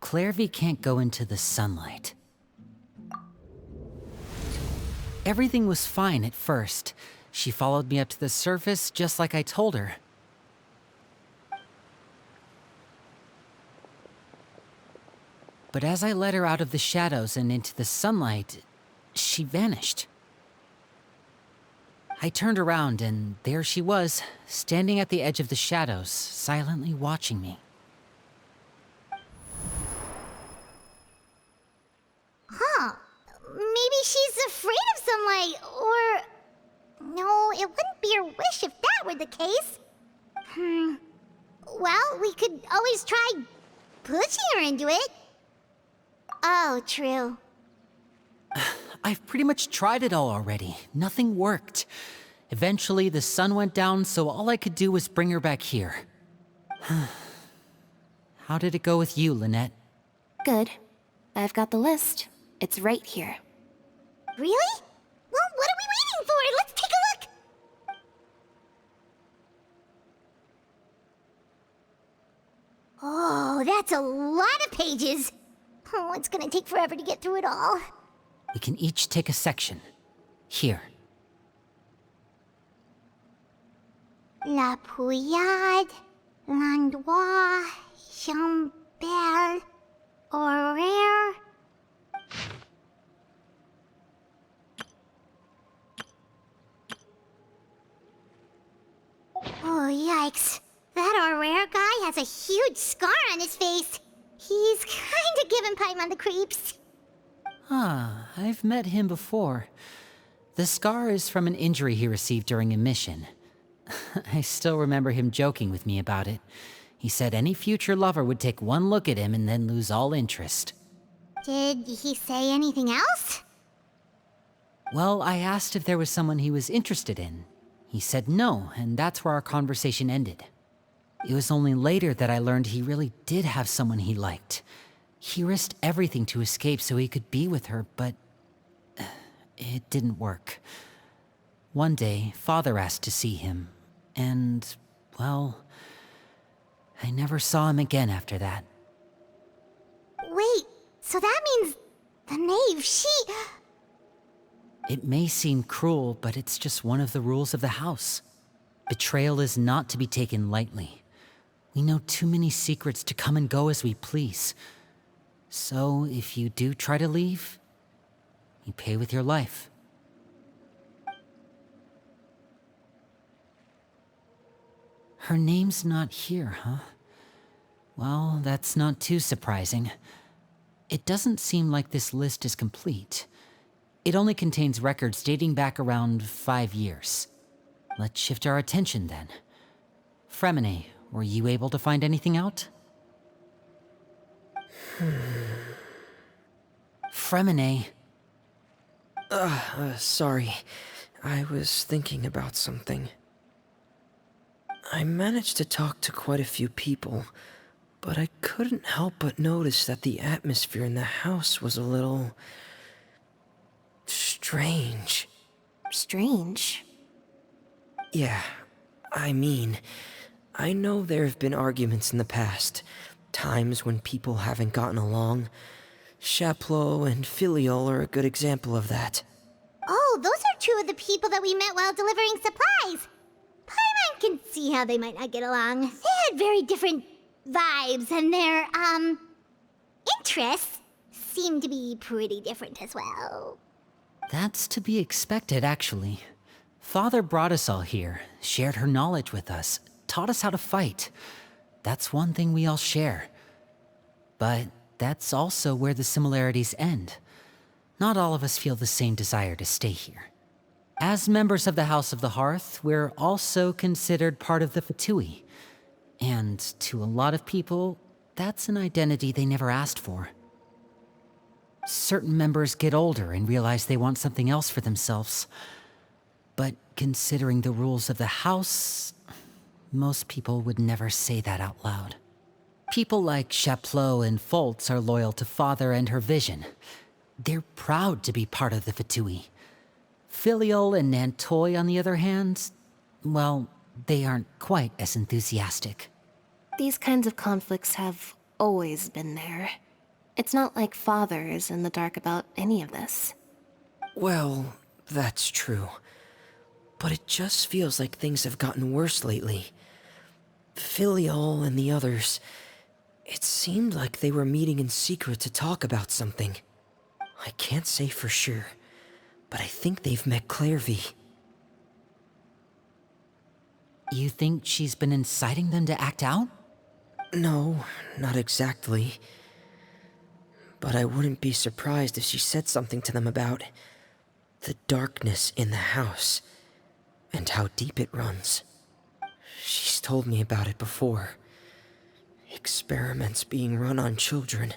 Clervie can't go into the sunlight. Everything was fine at first. She followed me up to the surface just like I told her. But as I led her out of the shadows and into the sunlight, she vanished. I turned around and there she was, standing at the edge of the shadows, silently watching me. Huh. Maybe she's afraid of sunlight, or... No, it wouldn't be her wish if that were the case. Well, we could always try pushing her into it. Oh, true. I've pretty much tried it all already. Nothing worked. Eventually, the sun went down, so all I could do was bring her back here. How did it go with you, Lynette? Good. I've got the list. It's right here. Really? Well, what are we waiting for? Let's take a look! Oh, that's a lot of pages. Oh, it's gonna take forever to get through it all. We can each take a section. Here. La Pouillade, L'Endroit, Chambel, Horaire. a huge scar on his face. He's kinda giving Paimon the creeps. Ah, I've met him before. The scar is from an injury he received during a mission. I still remember him joking with me about it. He said any future lover would take one look at him and then lose all interest. Did he say anything else? Well, I asked if there was someone he was interested in. He said no, and that's where our conversation ended. It was only later that I learned he really did have someone he liked. He risked everything to escape so he could be with her, but it didn't work. One day, Father asked to see him, and, well, I never saw him again after that. Wait, so that means the Knave, she... It may seem cruel, but it's just one of the rules of the house. Betrayal is not to be taken lightly. We know too many secrets to come and go as we please. So, if you do try to leave, you pay with your life. Her name's not here, huh? Well, that's not too surprising. It doesn't seem like this list is complete. It only contains records dating back around 5 years. Let's shift our attention then. Freminet, were you able to find anything out? Freminet. Sorry. I was thinking about something. I managed to talk to quite a few people, but I couldn't help but notice that the atmosphere in the house was a little... strange. Strange? Yeah, I mean, I know there have been arguments in the past, times when people haven't gotten along. Chapleau and Filiol are a good example of that. Oh, those are two of the people that we met while delivering supplies. Paimon can see how they might not get along. They had very different vibes, and their, interests seem to be pretty different as well. That's to be expected, actually. Father brought us all here, shared her knowledge with us, taught us how to fight. That's one thing we all share. But that's also where the similarities end. Not all of us feel the same desire to stay here. As members of the House of the Hearth, we're also considered part of the Fatui. And to a lot of people, that's an identity they never asked for. Certain members get older and realize they want something else for themselves. But considering the rules of the house, most people would never say that out loud. People like Chapleau and Foltz are loyal to Father and her vision. They're proud to be part of the Fatui. Filiol and Nantoy, on the other hand, well, they aren't quite as enthusiastic. These kinds of conflicts have always been there. It's not like Father is in the dark about any of this. Well, that's true. But it just feels like things have gotten worse lately. Filiol and the others, it seemed like they were meeting in secret to talk about something. I can't say for sure, but I think they've met Clervie. You think she's been inciting them to act out? No, not exactly. But I wouldn't be surprised if she said something to them about the darkness in the house and how deep it runs. She's told me about it before. Experiments being run on children.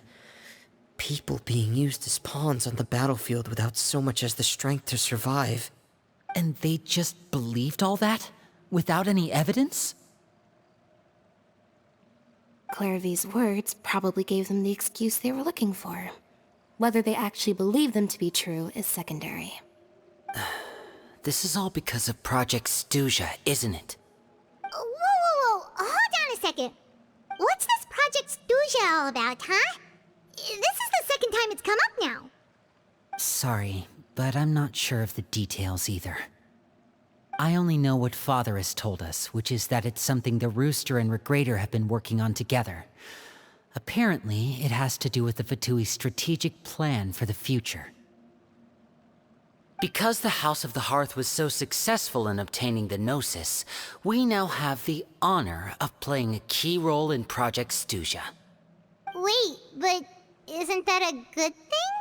People being used as pawns on the battlefield without so much as the strength to survive. And they just believed all that? Without any evidence? Clervie's words probably gave them the excuse they were looking for. Whether they actually believe them to be true is secondary. This is all because of Project Stjarna, isn't it? Whoa. Hold on a second. What's this Project Stjarna all about, huh? This is the second time it's come up now. Sorry, but I'm not sure of the details either. I only know what Father has told us, which is that it's something the Rooster and Regrader have been working on together. Apparently, it has to do with the Fatui's strategic plan for the future. Because the House of the Hearth was so successful in obtaining the Gnosis, we now have the honor of playing a key role in Project Stjarna. Wait, but isn't that a good thing?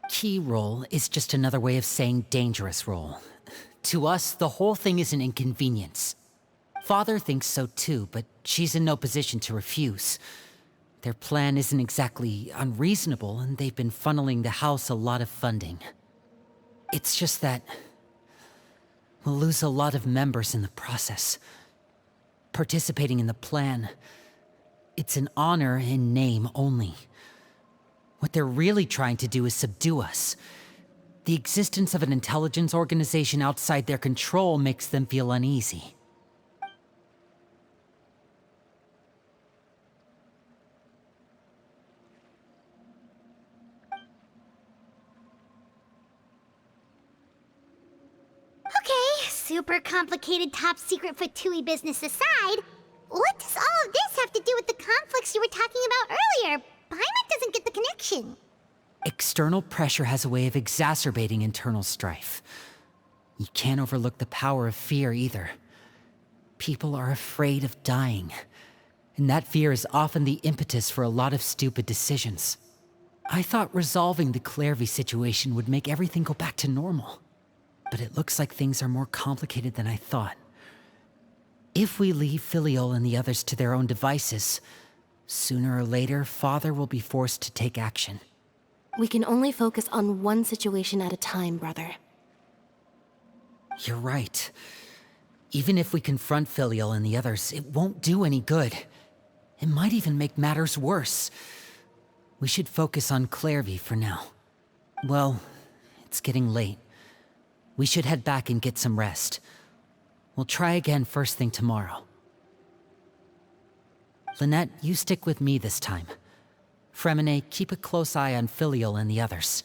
Key role is just another way of saying dangerous role. To us, the whole thing is an inconvenience. Father thinks so too, but she's in no position to refuse. Their plan isn't exactly unreasonable, and they've been funneling the house a lot of funding. It's just that we'll lose a lot of members in the process. Participating in the plan, it's an honor in name only. What they're really trying to do is subdue us. The existence of an intelligence organization outside their control makes them feel uneasy. Okay, super complicated top secret Fatui business aside, what does all of this have to do with the conflicts you were talking about earlier? Paimon doesn't get the connection. External pressure has a way of exacerbating internal strife. You can't overlook the power of fear either. People are afraid of dying, and that fear is often the impetus for a lot of stupid decisions. I thought resolving the Clervie situation would make everything go back to normal, but it looks like things are more complicated than I thought. If we leave Filiol and the others to their own devices, sooner or later, Father will be forced to take action. We can only focus on one situation at a time, brother. You're right. Even if we confront Filiol and the others, it won't do any good. It might even make matters worse. We should focus on Clervie for now. Well, it's getting late. We should head back and get some rest. We'll try again first thing tomorrow. Lynette, you stick with me this time. Freminet, keep a close eye on Filiol and the others.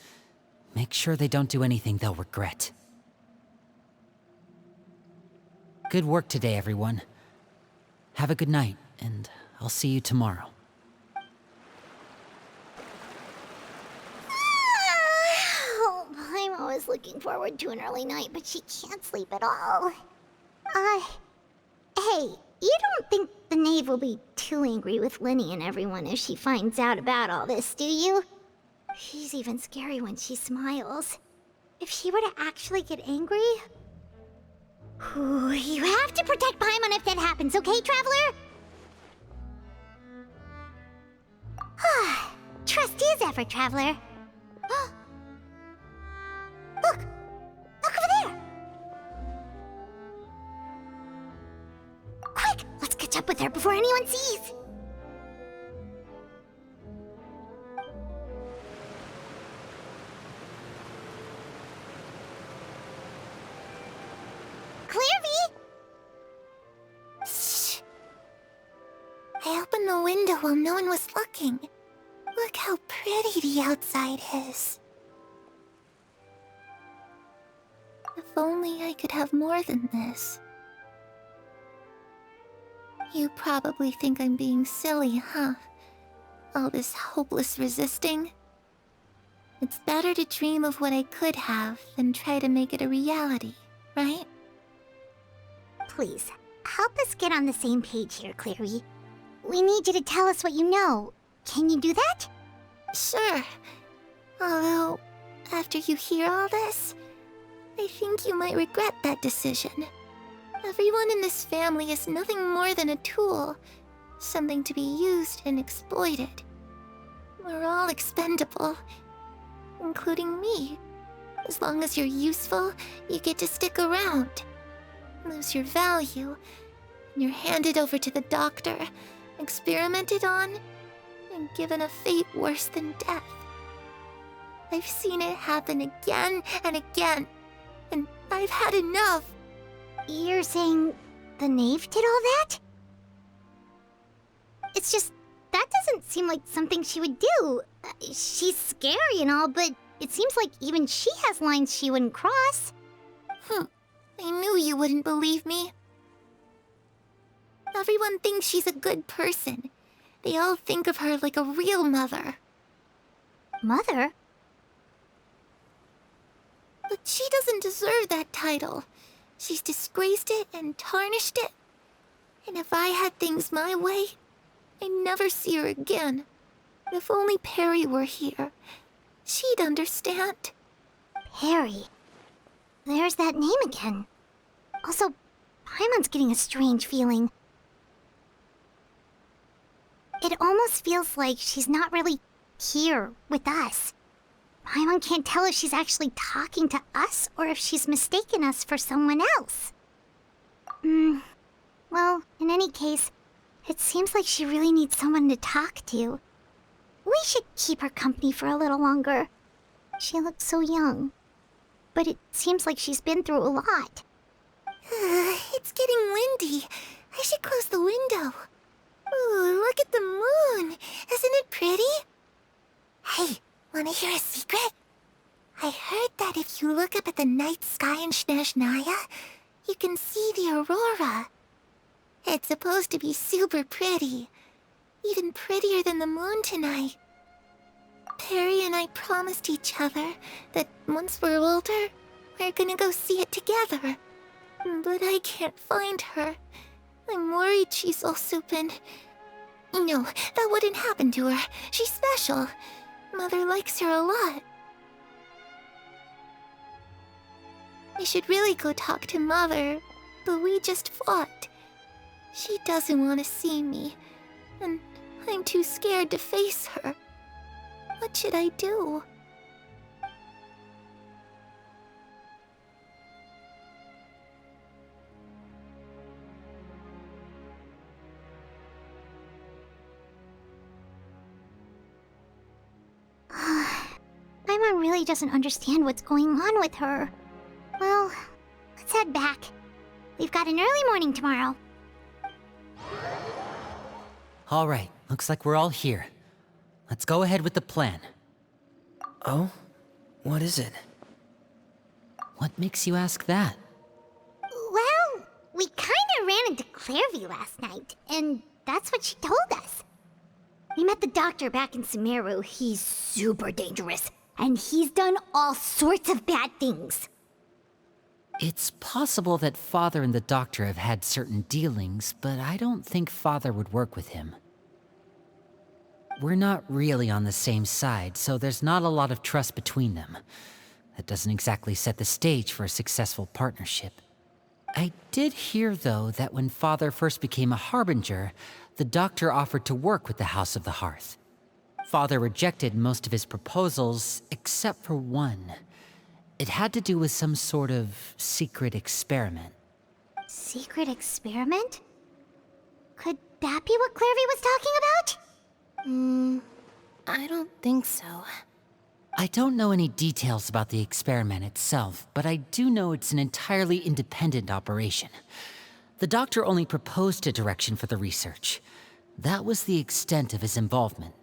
Make sure they don't do anything they'll regret. Good work today, everyone. Have a good night, and I'll see you tomorrow. Oh, I'm always looking forward to an early night, but she can't sleep at all. Hey, you don't think the Knave will be too angry with Lynnie and everyone if she finds out about all this, do you? She's even scary when she smiles. If she were to actually get angry... Ooh, you have to protect Paimon if that happens, okay, Traveler? Trusty as ever, Traveler. Look! Look over there! Quick! Let's catch up with her before anyone sees! Clervie! Shh. I opened the window while no one was looking. Look how pretty the outside is. If only I could have more than this. You probably think I'm being silly, huh? All this hopeless resisting? It's better to dream of what I could have than try to make it a reality, right? Please, help us get on the same page here, Clary. We need you to tell us what you know. Can you do that? Sure. Although, after you hear all this, I think you might regret that decision. Everyone in this family is nothing more than a tool, something to be used and exploited. We're all expendable, including me. As long as you're useful, you get to stick around. Lose your value, and you're handed over to the doctor, experimented on, and given a fate worse than death. I've seen it happen again and again, and I've had enough. You're saying the Knave did all that? It's just, that doesn't seem like something she would do. She's scary and all, but it seems like even she has lines she wouldn't cross. I knew you wouldn't believe me. Everyone thinks she's a good person. They all think of her like a real mother. Mother? But she doesn't deserve that title. She's disgraced it and tarnished it. And if I had things my way, I'd never see her again. If only Perry were here, she'd understand. Perry. There's that name again. Also, Paimon's getting a strange feeling. It almost feels like she's not really here with us. Paimon can't tell if she's actually talking to us or if she's mistaken us for someone else. Well, in any case, it seems like she really needs someone to talk to. We should keep her company for a little longer. She looks so young. But it seems like she's been through a lot. It's getting windy. I should close the window. Ooh, look at the moon. Isn't it pretty? Hey, wanna hear a secret? I heard that if you look up at the night sky in Snezhnaya, you can see the aurora. It's supposed to be super pretty. Even prettier than the moon tonight. Perry and I promised each other that once we're older, we're gonna go see it together. But I can't find her. I'm worried she's also been... No, that wouldn't happen to her. She's special. Mother likes her a lot. I should really go talk to Mother, but we just fought. She doesn't want to see me, and I'm too scared to face her. What should I do? Paimon really doesn't understand what's going on with her. Well, let's head back. We've got an early morning tomorrow. All right, looks like we're all here. Let's go ahead with the plan. Oh? What is it? What makes you ask that? Well, we kinda ran into Clervie last night, and that's what she told us. We met the doctor back in Sumeru. He's super dangerous, and he's done all sorts of bad things. It's possible that Father and the Doctor have had certain dealings, but I don't think Father would work with him. We're not really on the same side, so there's not a lot of trust between them. That doesn't exactly set the stage for a successful partnership. I did hear, though, that when Father first became a Harbinger, the Doctor offered to work with the House of the Hearth. Father rejected most of his proposals, except for one. It had to do with some sort of secret experiment. Secret experiment? Could that be what Clervie was talking about? I don't think so. I don't know any details about the experiment itself, but I do know it's an entirely independent operation. The Doctor only proposed a direction for the research. That was the extent of his involvement.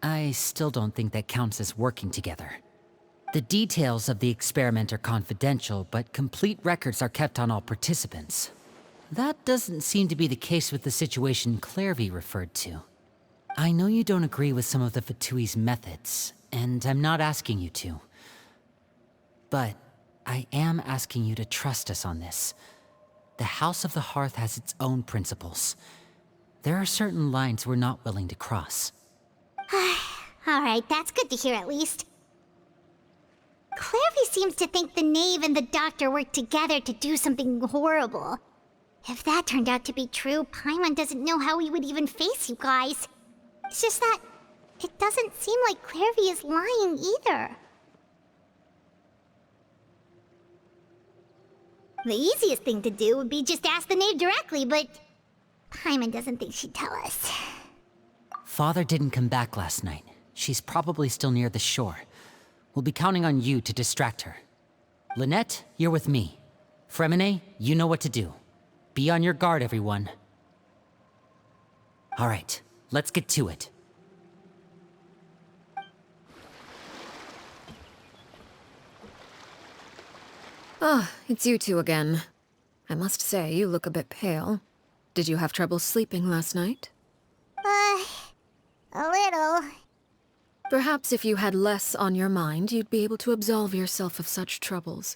I still don't think that counts as working together. The details of the experiment are confidential, but complete records are kept on all participants. That doesn't seem to be the case with the situation Clervie referred to. I know you don't agree with some of the Fatui's methods, and I'm not asking you to. But I am asking you to trust us on this. The House of the Hearth has its own principles. There are certain lines we're not willing to cross. Alright, that's good to hear at least. Clervie seems to think the Knave and the Doctor worked together to do something horrible. If that turned out to be true, Paimon doesn't know how we would even face you guys. It's just that it doesn't seem like Clervie is lying either. The easiest thing to do would be just ask the Knave directly, but Paimon doesn't think she'd tell us. Father didn't come back last night. She's probably still near the shore. We'll be counting on you to distract her. Lynette, you're with me. Freminet, you know what to do. Be on your guard, everyone. All right, let's get to it. Ah, it's you two again. I must say, you look a bit pale. Did you have trouble sleeping last night? A little. Perhaps if you had less on your mind, you'd be able to absolve yourself of such troubles.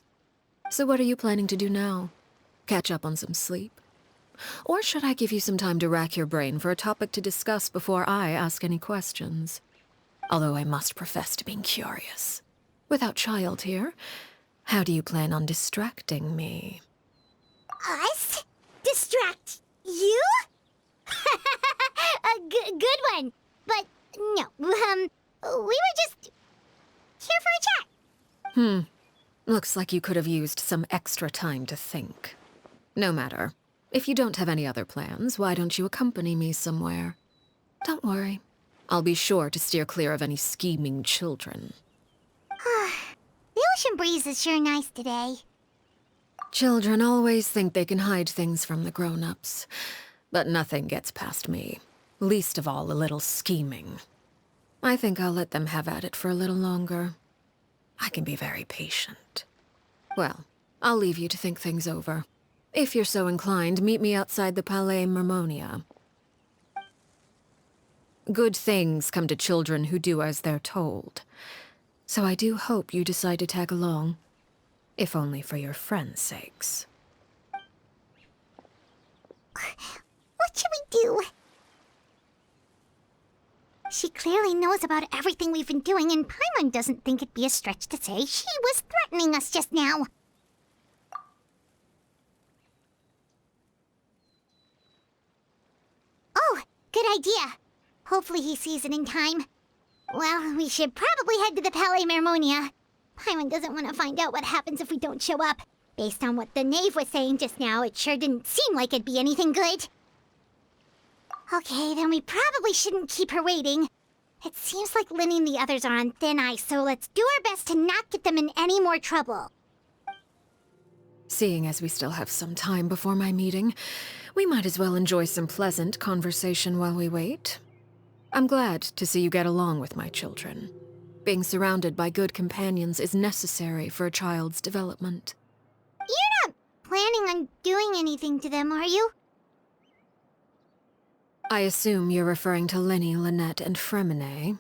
So what are you planning to do now? Catch up on some sleep? Or should I give you some time to rack your brain for a topic to discuss before I ask any questions? Although I must profess to being curious. Without Childe here, how do you plan on distracting me? Us? Distract you? Good one. But no, we were just here for a chat. Looks like you could have used some extra time to think. No matter. If you don't have any other plans, why don't you accompany me somewhere? Don't worry. I'll be sure to steer clear of any scheming children. The ocean breeze is sure nice today. Children always think they can hide things from the grown-ups. But nothing gets past me. Least of all a little scheming. I think I'll let them have at it for a little longer. I can be very patient. Well, I'll leave you to think things over. If you're so inclined, meet me outside the Palais Mermonia. Good things come to children who do as they're told. So I do hope you decide to tag along. If only for your friends' sakes. What should we do? She clearly knows about everything we've been doing, and Paimon doesn't think it'd be a stretch to say she was threatening us just now. Oh, good idea. Hopefully he sees it in time. Well, we should probably head to the Palais Mermonia. Paimon doesn't want to find out what happens if we don't show up. Based on what the knave was saying just now, it sure didn't seem like it'd be anything good. Okay, then we probably shouldn't keep her waiting. It seems like Lynnie and the others are on thin ice, so let's do our best to not get them in any more trouble. Seeing as we still have some time before my meeting, we might as well enjoy some pleasant conversation while we wait. I'm glad to see you get along with my children. Being surrounded by good companions is necessary for a child's development. You're not planning on doing anything to them, are you? I assume you're referring to Lynnie, Lynette, and Freminet.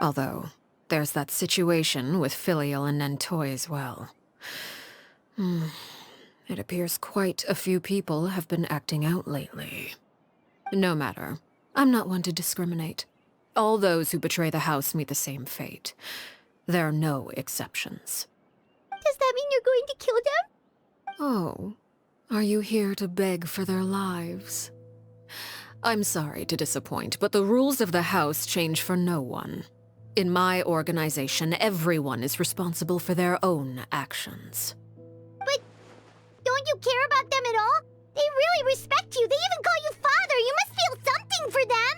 Although, there's that situation with Filial and Nentoy as well. It appears quite a few people have been acting out lately. No matter. I'm not one to discriminate. All those who betray the house meet the same fate. There are no exceptions. Does that mean you're going to kill them? Oh, are you here to beg for their lives? I'm sorry to disappoint, but the rules of the house change for no one. In my organization, everyone is responsible for their own actions. But don't you care about them at all? They really respect you. They even call you father. You must feel something for them.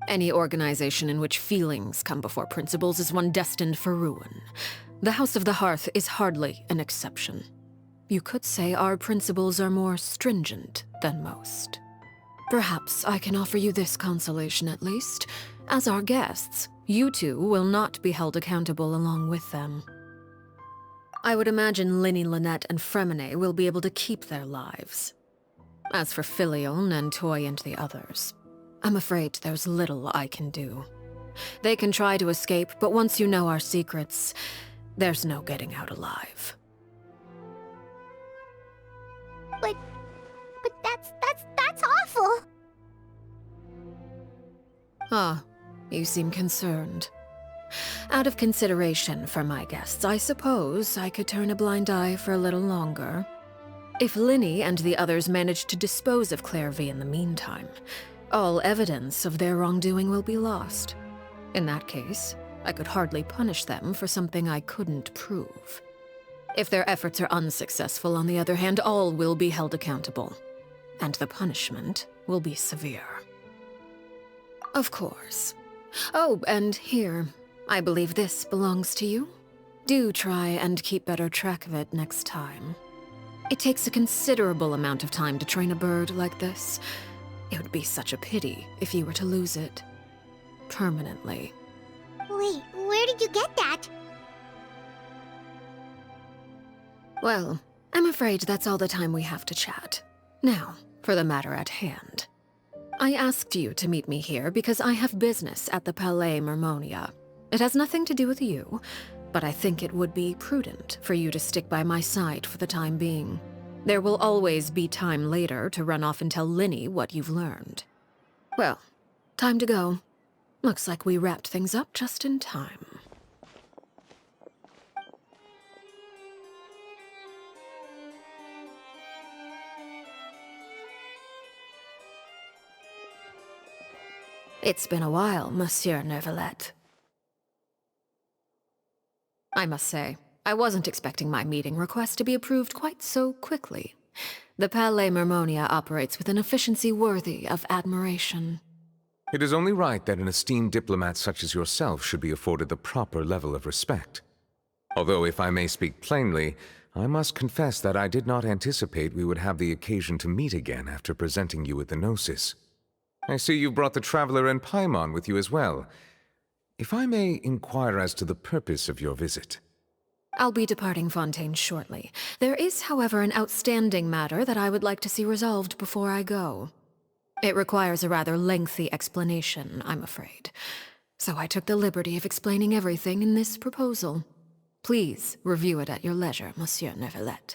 Any organization in which feelings come before principles is one destined for ruin. The House of the Hearth is hardly an exception. You could say our principles are more stringent than most. Perhaps I can offer you this consolation at least. As our guests, you two will not be held accountable along with them. I would imagine Lynnie, Lynette, and Freminet will be able to keep their lives. As for Filial, Nentoy, and the others, I'm afraid there's little I can do. They can try to escape, but once you know our secrets, there's no getting out alive. But that's awful. Ah, you seem concerned. Out of consideration for my guests, I suppose I could turn a blind eye for a little longer. If Lynnie and the others manage to dispose of Clervie in the meantime, all evidence of their wrongdoing will be lost. In that case, I could hardly punish them for something I couldn't prove. If their efforts are unsuccessful, on the other hand, all will be held accountable. And the punishment will be severe. Of course. Oh, and here, I believe this belongs to you. Do try and keep better track of it next time. It takes a considerable amount of time to train a bird like this. It would be such a pity if you were to lose it. Permanently. Wait, where did you get that? Well, I'm afraid that's all the time we have to chat. Now, for the matter at hand. I asked you to meet me here because I have business at the Palais Mermonia. It has nothing to do with you, but I think it would be prudent for you to stick by my side for the time being. There will always be time later to run off and tell Lynnie what you've learned. Well, time to go. Looks like we wrapped things up just in time. It's been a while, Monsieur Neuvillette. I must say, I wasn't expecting my meeting request to be approved quite so quickly. The Palais Mermonia operates with an efficiency worthy of admiration. It is only right that an esteemed diplomat such as yourself should be afforded the proper level of respect. Although, if I may speak plainly, I must confess that I did not anticipate we would have the occasion to meet again after presenting you with the Gnosis. I see you've brought the Traveler and Paimon with you as well. If I may inquire as to the purpose of your visit. I'll be departing Fontaine shortly. There is, however, an outstanding matter that I would like to see resolved before I go. It requires a rather lengthy explanation, I'm afraid. So I took the liberty of explaining everything in this proposal. Please review it at your leisure, Monsieur Neuvillette.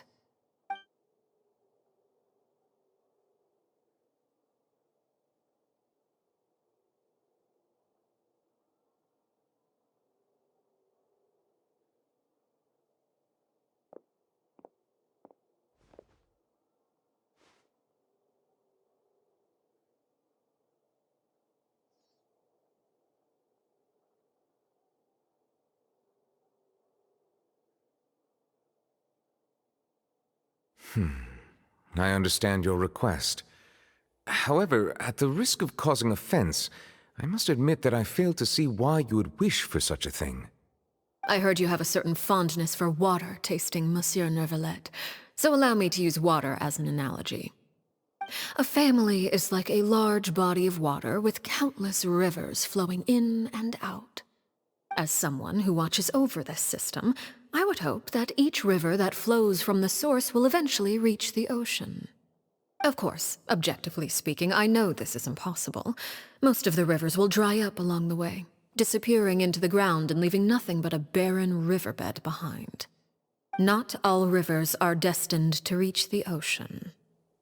I understand your request. However, at the risk of causing offense, I must admit that I fail to see why you would wish for such a thing. I heard you have a certain fondness for water tasting, Monsieur Neuvillette, so allow me to use water as an analogy. A family is like a large body of water with countless rivers flowing in and out. As someone who watches over this system, I would hope that each river that flows from the source will eventually reach the ocean. Of course, objectively speaking, I know this is impossible. Most of the rivers will dry up along the way, disappearing into the ground and leaving nothing but a barren riverbed behind. Not all rivers are destined to reach the ocean,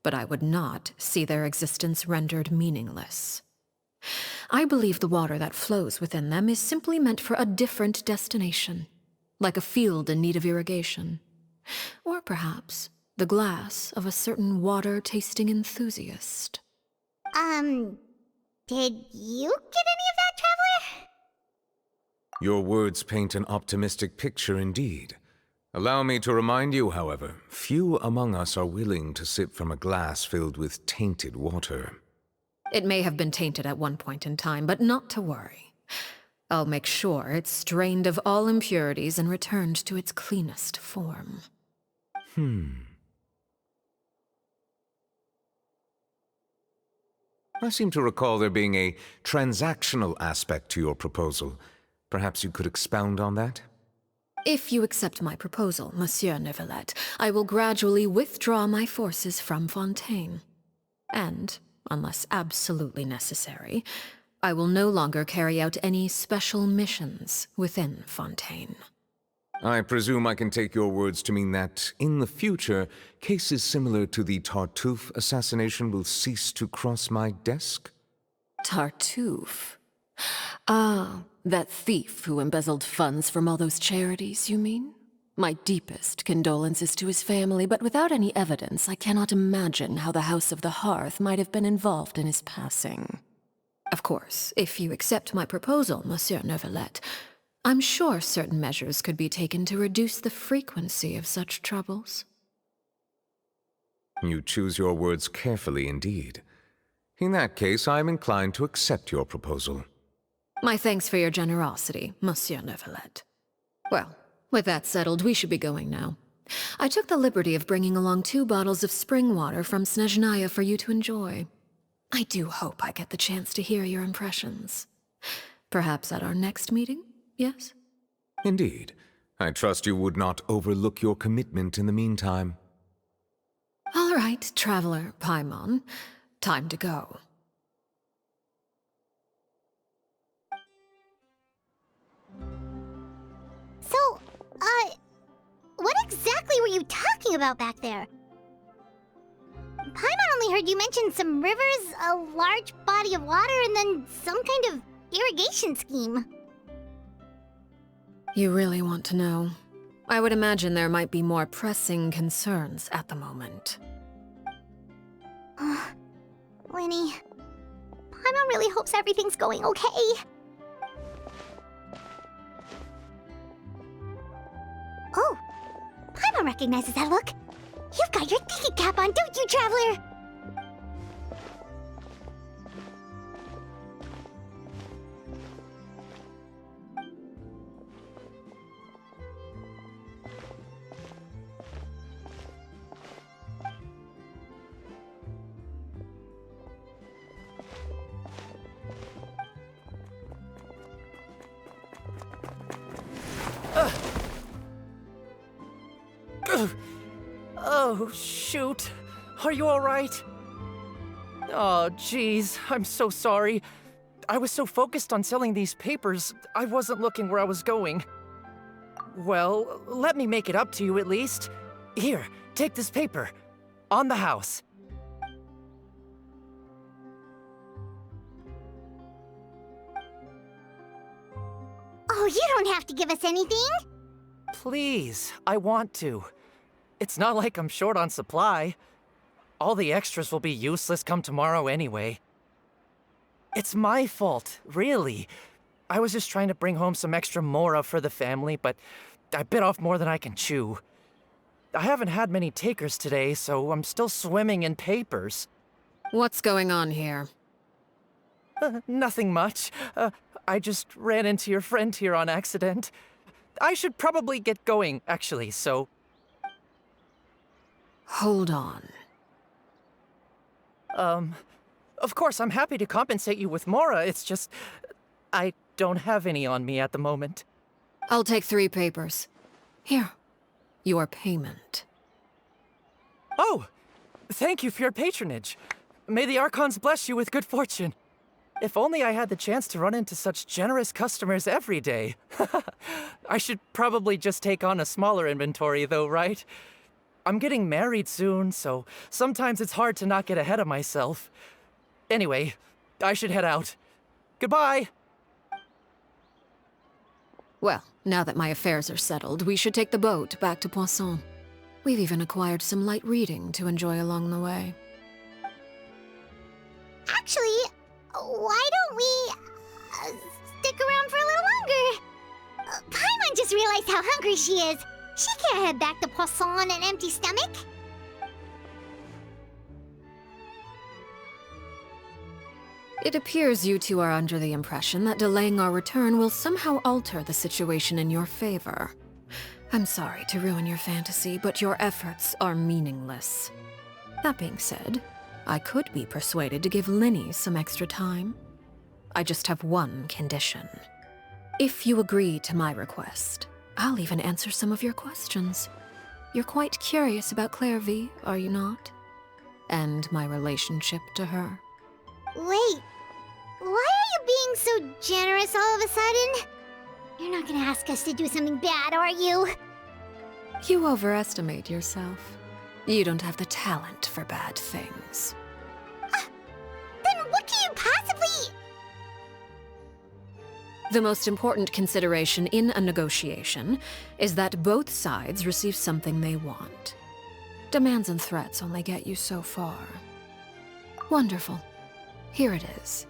but I would not see their existence rendered meaningless. I believe the water that flows within them is simply meant for a different destination, like a field in need of irrigation. Or perhaps the glass of a certain water-tasting enthusiast. Did you get any of that, Traveler? Your words paint an optimistic picture indeed. Allow me to remind you, however, few among us are willing to sip from a glass filled with tainted water. It may have been tainted at one point in time, but not to worry. I'll make sure it's strained of all impurities and returned to its cleanest form. I seem to recall there being a transactional aspect to your proposal. Perhaps you could expound on that? If you accept my proposal, Monsieur Neuvillette, I will gradually withdraw my forces from Fontaine. And, unless absolutely necessary, I will no longer carry out any special missions within Fontaine. I presume I can take your words to mean that, in the future, cases similar to the Tartuffe assassination will cease to cross my desk? Tartuffe? Ah, that thief who embezzled funds from all those charities, you mean? My deepest condolences to his family, but without any evidence, I cannot imagine how the House of the Hearth might have been involved in his passing. Of course, if you accept my proposal, Monsieur Neuvillette, I'm sure certain measures could be taken to reduce the frequency of such troubles. You choose your words carefully indeed. In that case, I am inclined to accept your proposal. My thanks for your generosity, Monsieur Neuvillette. Well, with that settled, we should be going now. I took the liberty of bringing along 2 bottles of spring water from Snezhnaya for you to enjoy. I do hope I get the chance to hear your impressions. Perhaps at our next meeting, yes? Indeed. I trust you would not overlook your commitment in the meantime. All right, Traveler Paimon. Time to go. exactly were you talking about back there? Paimon only heard you mention some rivers, a large body of water, and then some kind of irrigation scheme. You really want to know? I would imagine there might be more pressing concerns at the moment. Lynnie, Paimon really hopes everything's going okay. Oh, Paimon recognizes that look. You've got your thinking cap on, don't you, Traveler? Oh, shoot. Are you alright? Oh, jeez. I'm so sorry. I was so focused on selling these papers, I wasn't looking where I was going. Well, let me make it up to you at least. Here, take this paper. On the house. Oh, you don't have to give us anything. Please, I want to. It's not like I'm short on supply. All the extras will be useless come tomorrow anyway. It's my fault, really. I was just trying to bring home some extra mora for the family, but I bit off more than I can chew. I haven't had many takers today, so I'm still swimming in papers. What's going on here? Nothing much. I just ran into your friend here on accident. I should probably get going, actually, so... Hold on. Of course, I'm happy to compensate you with mora, it's just... I don't have any on me at the moment. I'll take 3 papers. Here. Your payment. Oh! Thank you for your patronage. May the Archons bless you with good fortune. If only I had the chance to run into such generous customers every day. I should probably just take on a smaller inventory though, right? I'm getting married soon, so sometimes it's hard to not get ahead of myself. Anyway, I should head out. Goodbye! Well, now that my affairs are settled, we should take the boat back to Poisson. We've even acquired some light reading to enjoy along the way. Actually, why don't we stick around for a little longer? Paimon just realized how hungry she is. She can't head back to Poisson on an empty stomach. It appears you two are under the impression that delaying our return will somehow alter the situation in your favor. I'm sorry to ruin your fantasy, but your efforts are meaningless. That being said, I could be persuaded to give Lynnie some extra time. I just have one condition. If you agree to my request, I'll even answer some of your questions. You're quite curious about Clervie, are you not? And my relationship to her. Wait, why are you being so generous all of a sudden? You're not gonna ask us to do something bad, are you? You overestimate yourself. You don't have the talent for bad things. Then what can you possibly... The most important consideration in a negotiation is that both sides receive something they want. Demands and threats only get you so far. Wonderful. Here it is.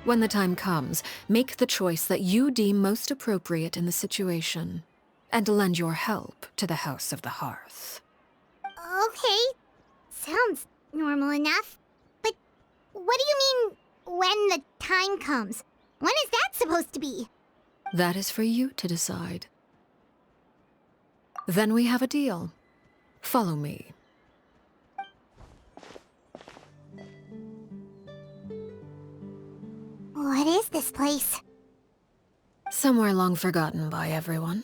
When the time comes, make the choice that you deem most appropriate in the situation, and lend your help to the House of the Hearth. Okay, sounds normal enough. But what do you mean, when the time comes? When is that supposed to be? That is for you to decide. Then we have a deal. Follow me. What is this place? Somewhere long forgotten by everyone.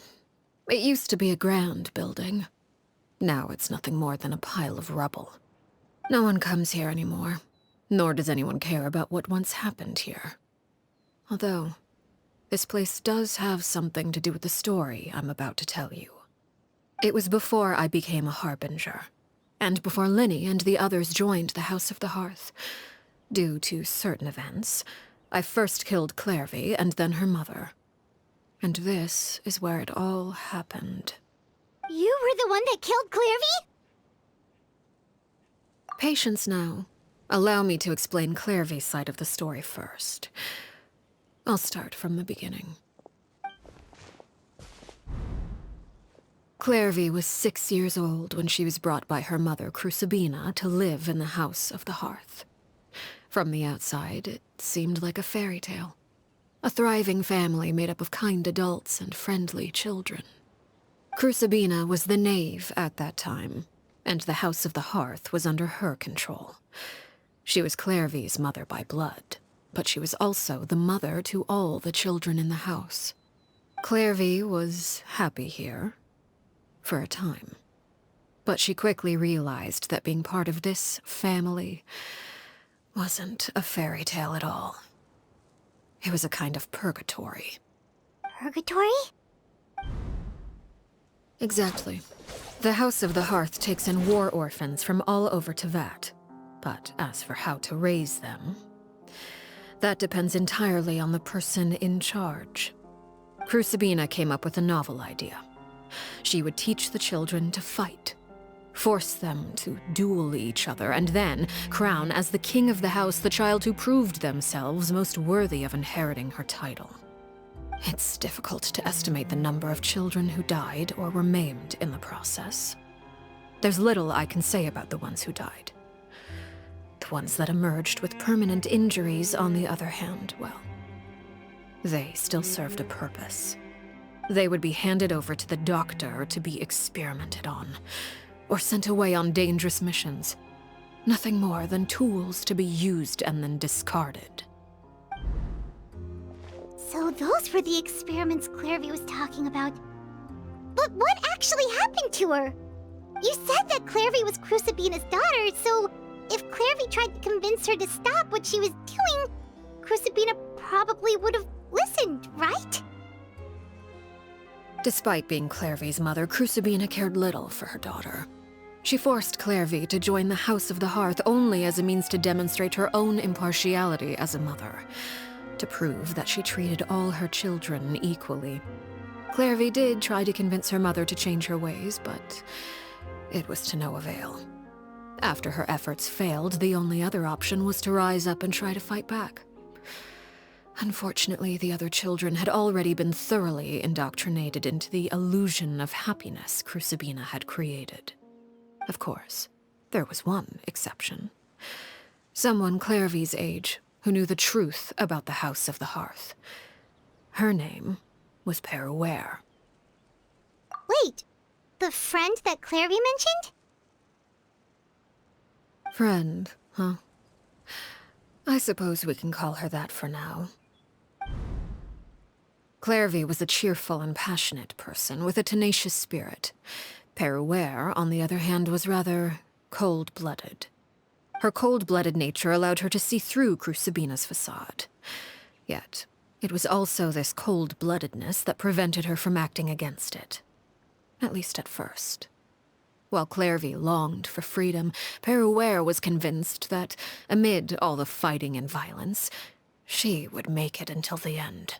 It used to be a grand building. Now it's nothing more than a pile of rubble. No one comes here anymore, nor does anyone care about what once happened here. Although, this place does have something to do with the story I'm about to tell you. It was before I became a Harbinger, and before Lynette and the others joined the House of the Hearth. Due to certain events, I first killed Clervie and then her mother. And this is where it all happened. You were the one that killed Clervie? Patience now. Allow me to explain Clervie's side of the story first. I'll start from the beginning. Clervie was 6 years old when she was brought by her mother, Crusina, to live in the House of the Hearth. From the outside, it seemed like a fairy tale. A thriving family made up of kind adults and friendly children. Crusina was the knave at that time, and the House of the Hearth was under her control. She was Clervie's mother by blood, but she was also the mother to all the children in the house. Clervie was happy here, for a time. But she quickly realized that being part of this family wasn't a fairy tale at all. It was a kind of purgatory. Purgatory? Exactly. The House of the Hearth takes in war orphans from all over Tevat. But as for how to raise them, that depends entirely on the person in charge. Crusina came up with a novel idea. She would teach the children to fight, force them to duel each other, and then crown as the king of the house the child who proved themselves most worthy of inheriting her title. It's difficult to estimate the number of children who died or were maimed in the process. There's little I can say about the ones who died. The ones that emerged with permanent injuries, on the other hand, well, they still served a purpose. They would be handed over to the doctor to be experimented on, or sent away on dangerous missions. Nothing more than tools to be used and then discarded. So those were the experiments Clervie was talking about. But what actually happened to her? You said that Clervie was Crusina's daughter, so if Clervie tried to convince her to stop what she was doing, Crusina probably would have listened, right? Despite being Clervie's mother, Crusina cared little for her daughter. She forced Clervie to join the House of the Hearth only as a means to demonstrate her own impartiality as a mother, to prove that she treated all her children equally. Clervie did try to convince her mother to change her ways, but it was to no avail. After her efforts failed, the only other option was to rise up and try to fight back. Unfortunately, the other children had already been thoroughly indoctrinated into the illusion of happiness Crusina had created. Of course, there was one exception. Someone Clervie's age who knew the truth about the House of the Hearth. Her name was Peru. Wait, the friend that Clervie mentioned? Friend, huh? I suppose we can call her that for now. Clervie was a cheerful and passionate person with a tenacious spirit. Peru, on the other hand, was rather cold-blooded. Her cold-blooded nature allowed her to see through Crusina's facade. Yet, it was also this cold-bloodedness that prevented her from acting against it. At least at first. While Clervie longed for freedom, Peru was convinced that, amid all the fighting and violence, she would make it until the end.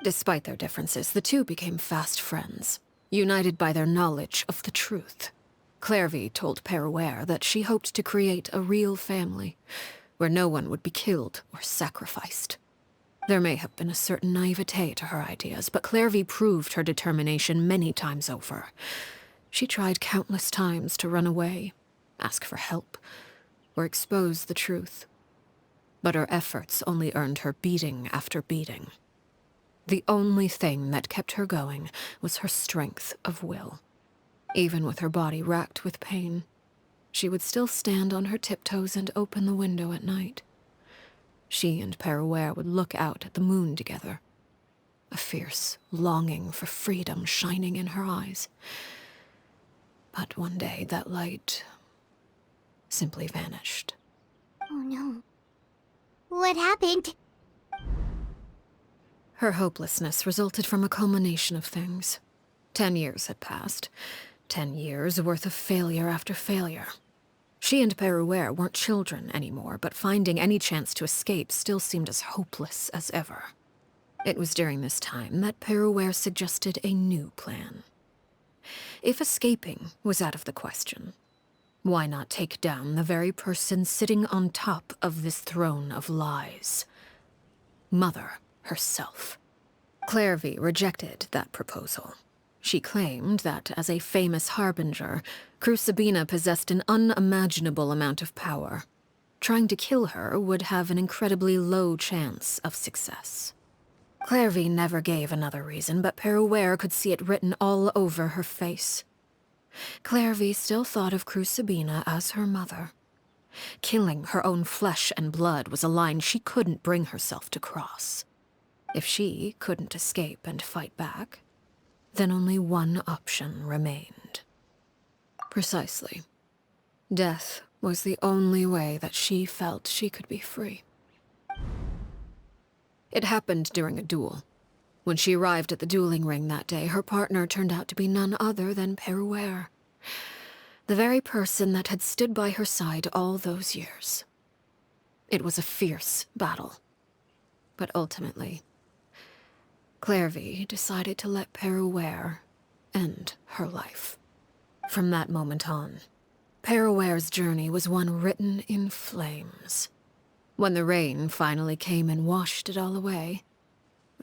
Despite their differences, the two became fast friends, united by their knowledge of the truth. Clervie told Peru that she hoped to create a real family, where no one would be killed or sacrificed. There may have been a certain naivete to her ideas, but Clervie proved her determination many times over. She tried countless times to run away, ask for help, or expose the truth. But her efforts only earned her beating after beating. The only thing that kept her going was her strength of will. Even with her body racked with pain, she would still stand on her tiptoes and open the window at night. She and Peru would look out at the moon together, a fierce longing for freedom shining in her eyes. But one day that light simply vanished. Oh no. What happened? Her hopelessness resulted from a culmination of things. 10 years had passed. 10 years worth of failure after failure. She and Peruer weren't children anymore, but finding any chance to escape still seemed as hopeless as ever. It was during this time that Peruer suggested a new plan. If escaping was out of the question, why not take down the very person sitting on top of this throne of lies? Mother herself. Clervie rejected that proposal. She claimed that, as a famous harbinger, Crusina possessed an unimaginable amount of power. Trying to kill her would have an incredibly low chance of success. Clervie never gave another reason, but Peruer could see it written all over her face. Clervie still thought of Crusina as her mother. Killing her own flesh and blood was a line she couldn't bring herself to cross. If she couldn't escape and fight back, then only one option remained. Precisely. Death was the only way that she felt she could be free. It happened during a duel. When she arrived at the dueling ring that day, her partner turned out to be none other than Peruer, the very person that had stood by her side all those years. It was a fierce battle. But ultimately, Clervie decided to let Peruer end her life. From that moment on, Peruer's journey was one written in flames. When the rain finally came and washed it all away,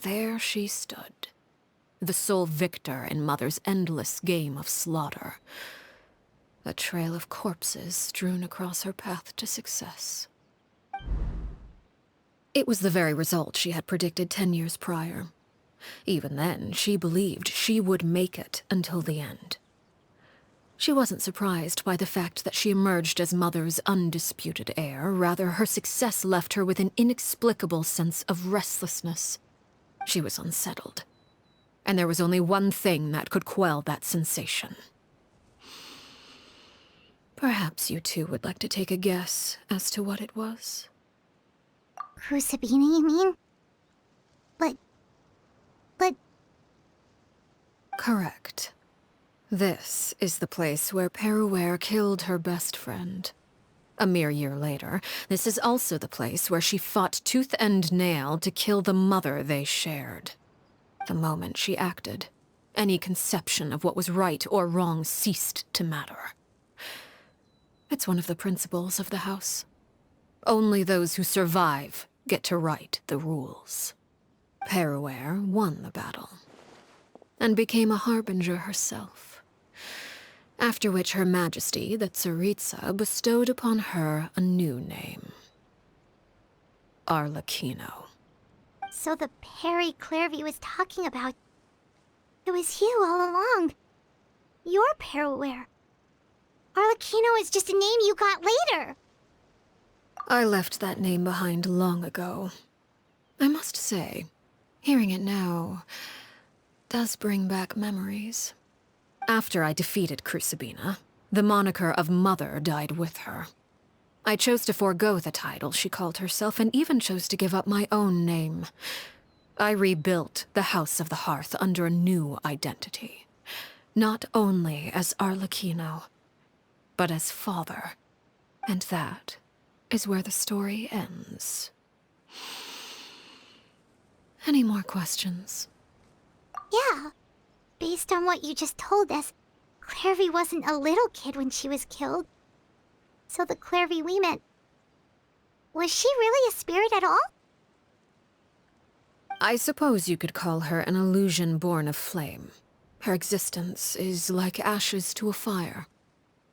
there she stood, the sole victor in Mother's endless game of slaughter. A trail of corpses strewn across her path to success. It was the very result she had predicted 10 years prior. Even then, she believed she would make it until the end. She wasn't surprised by the fact that she emerged as Mother's undisputed heir. Rather, her success left her with an inexplicable sense of restlessness. She was unsettled. And there was only one thing that could quell that sensation. Perhaps you two would like to take a guess as to what it was? Crusina, you mean? But... Correct. This is the place where Peruer killed her best friend. A mere year later, this is also the place where she fought tooth and nail to kill the mother they shared. The moment she acted, any conception of what was right or wrong ceased to matter. It's one of the principles of the house. Only those who survive get to write the rules. Peruer won the battle, and became a harbinger herself. After which Her Majesty, the Tsaritsa, bestowed upon her a new name. Arlecchino. So the Perry Clervie was talking about... It was you all along. You're Peruer. Arlecchino is just a name you got later. I left that name behind long ago. I must say, hearing it now does bring back memories. After I defeated Crusina, the moniker of Mother died with her. I chose to forego the title she called herself, and even chose to give up my own name. I rebuilt the House of the Hearth under a new identity. Not only as Arlecchino, but as father. And that is where the story ends. Any more questions? Yeah. Based on what you just told us, Clervie wasn't a little kid when she was killed. So the Clervie we met... Was she really a spirit at all? I suppose you could call her an illusion born of flame. Her existence is like ashes to a fire.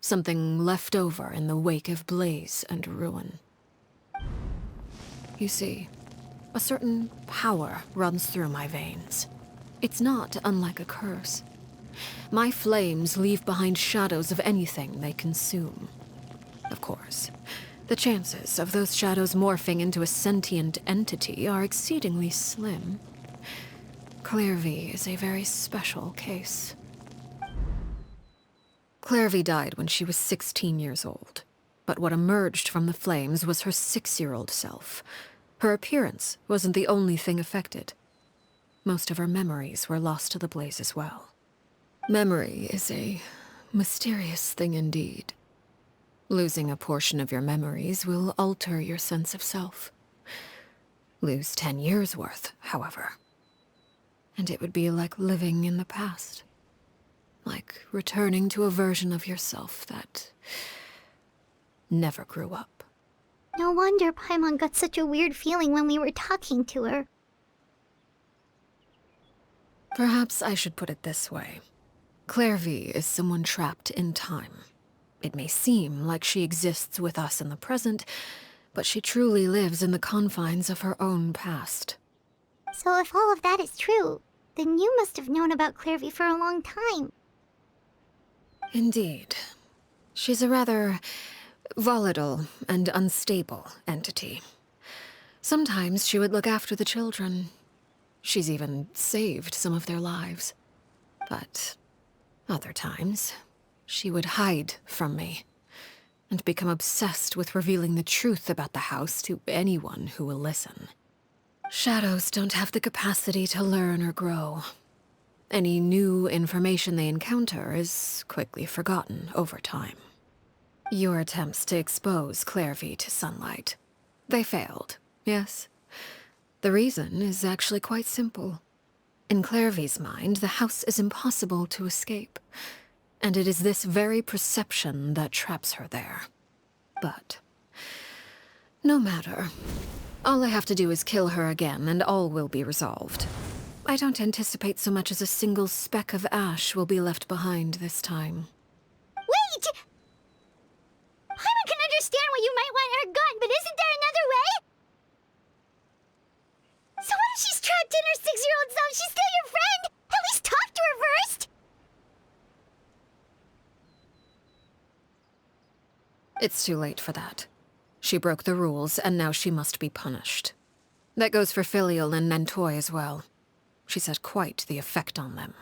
Something left over in the wake of blaze and ruin. You see, a certain power runs through my veins. It's not unlike a curse. My flames leave behind shadows of anything they consume. Of course, the chances of those shadows morphing into a sentient entity are exceedingly slim. Clervie is a very special case. Clervie died when she was 16 years old. But what emerged from the flames was her 6-year-old self. Her appearance wasn't the only thing affected. most of her memories were lost to the blaze as well. Memory is a mysterious thing indeed. Losing a portion of your memories will alter your sense of self. Lose 10 years' worth, however, and it would be like living in the past. Like returning to a version of yourself that never grew up. No wonder Paimon got such a weird feeling when we were talking to her. Perhaps I should put it this way. Clervie is someone trapped in time. It may seem like she exists with us in the present, but she truly lives in the confines of her own past. So if all of that is true, then you must have known about Clervie for a long time. Indeed. She's a rather volatile and unstable entity. Sometimes she would look after the children. She's even saved some of their lives. But other times, she would hide from me and become obsessed with revealing the truth about the house to anyone who will listen. Shadows don't have the capacity to learn or grow. Any new information they encounter is quickly forgotten over time. Your attempts to expose Clervie to sunlight. They failed, yes? The reason is actually quite simple. In Clervie's mind, the house is impossible to escape, and it is this very perception that traps her there. But no matter. All I have to do is kill her again, and all will be resolved. I don't anticipate so much as a single speck of ash will be left behind this time. Wait! Paimon can understand why you might want her gone, but isn't there another way? So what if she's trapped in her 6-year-old self? She's still your friend! At least talk to her first! It's too late for that. She broke the rules, and now she must be punished. That goes for Filial and Nantoy as well. She's had quite the effect on them.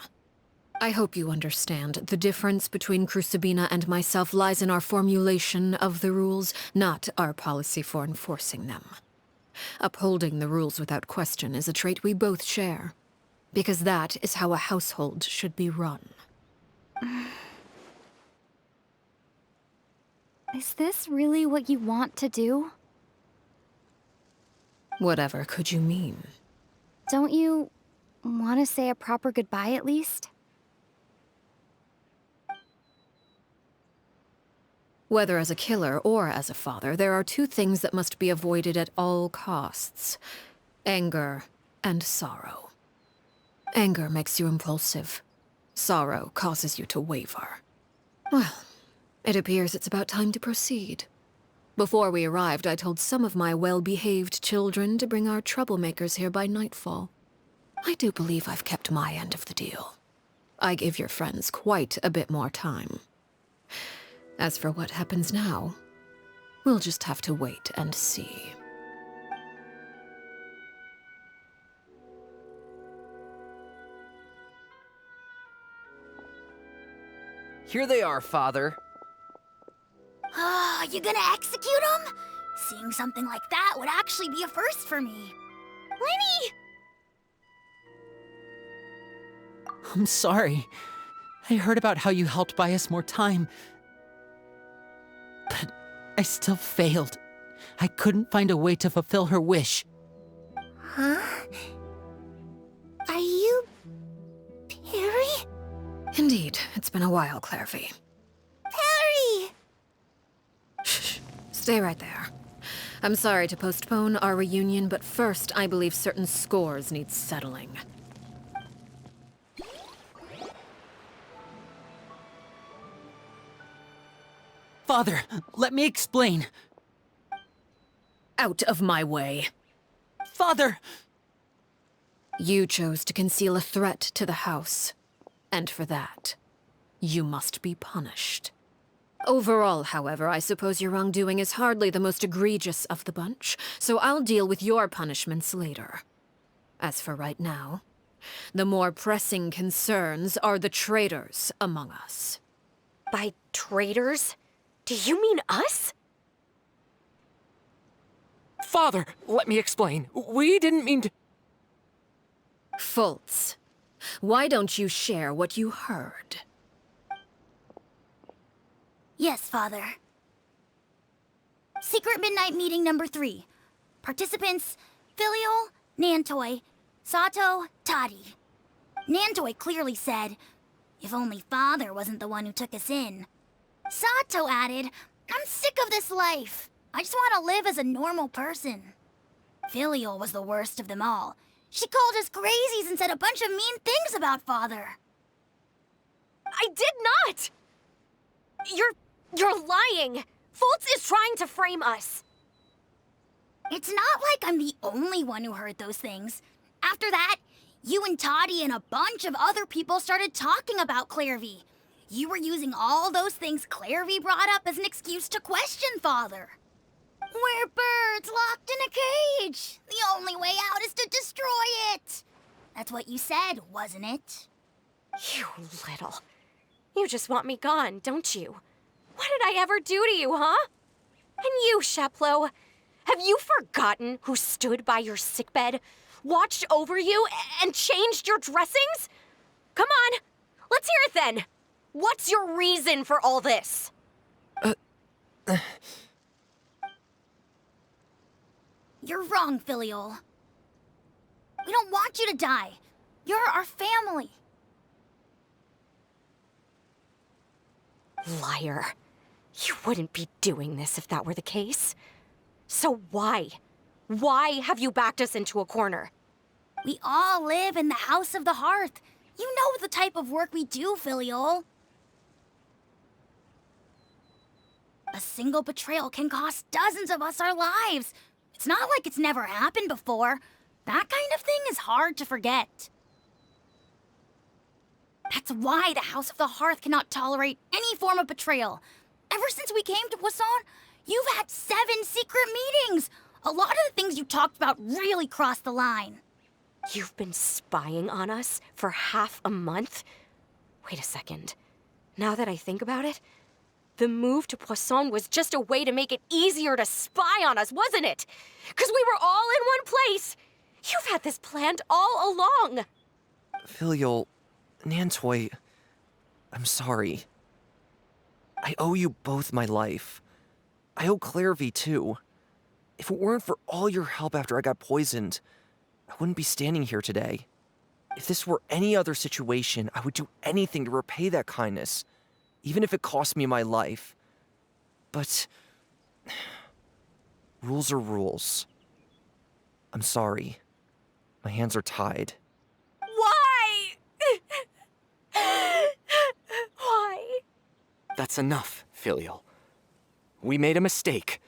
I hope you understand the difference between Crusina and myself lies in our formulation of the rules, not our policy for enforcing them. Upholding the rules without question is a trait we both share, because that is how a household should be run. Is this really what you want to do? Whatever could you mean? Don't you want to say a proper goodbye at least? Whether as a killer or as a father, there are two things that must be avoided at all costs: anger and sorrow. Anger makes you impulsive. Sorrow causes you to waver. Well, it appears it's about time to proceed. Before we arrived, I told some of my well-behaved children to bring our troublemakers here by nightfall. I do believe I've kept my end of the deal. I give your friends quite a bit more time. As for what happens now, we'll just have to wait and see. Here they are, Father. You gonna execute him? Seeing something like that would actually be a first for me. Lenny! I'm sorry. I heard about how you helped buy us more time. But I still failed. I couldn't find a way to fulfill her wish. Huh? Are you... Perry? Indeed, it's been a while, Clervie. Perry! Shh, stay right there. I'm sorry to postpone our reunion, but first I believe certain scores need settling. Father, let me explain. Out of my way. Father! You chose to conceal a threat to the house. And for that, you must be punished. Overall, however, I suppose your wrongdoing is hardly the most egregious of the bunch, so I'll deal with your punishments later. As for right now, the more pressing concerns are the traitors among us. By traitors? Do you mean us? Father, let me explain. We didn't mean to... Fultz, why don't you share what you heard? Yes, Father. Secret Midnight Meeting number 3. Participants, Filial, Nantoi, Sato, Toddy. Nantoi clearly said, if only Father wasn't the one who took us in. Sato added, I'm sick of this life. I just want to live as a normal person. Filial was the worst of them all. She called us crazies and said a bunch of mean things about Father. I did not! You're lying! Fultz is trying to frame us. It's not like I'm the only one who heard those things. After that, you and Toddy and a bunch of other people started talking about Clervie. You were using all those things Clervie brought up as an excuse to question Father. We're birds locked in a cage. The only way out is to destroy it. That's what you said, wasn't it? You little... You just want me gone, don't you? What did I ever do to you, huh? And you, Sheplo, have you forgotten who stood by your sickbed, watched over you, and changed your dressings? Come on, let's hear it then. What's your reason for all this? You're wrong, Filial. We don't want you to die. You're our family. Liar. You wouldn't be doing this if that were the case. So why? Why have you backed us into a corner? We all live in the House of the Hearth. You know the type of work we do, Filial. A single betrayal can cost dozens of us our lives. It's not like it's never happened before. That kind of thing is hard to forget. That's why the House of the Hearth cannot tolerate any form of betrayal. Ever since we came to Poisson, you've had 7 secret meetings. A lot of the things you talked about really crossed the line. You've been spying on us for half a month? Wait a second. Now that I think about it, the move to Poisson was just a way to make it easier to spy on us, wasn't it? Because we were all in one place. You've had this planned all along. Filial, Nantoi, I'm sorry. I owe you both my life. I owe Clervie too. If it weren't for all your help after I got poisoned, I wouldn't be standing here today. If this were any other situation, I would do anything to repay that kindness, even if it cost me my life. But rules are rules. I'm sorry. My hands are tied. Why? Why? That's enough, Filial. We made a mistake,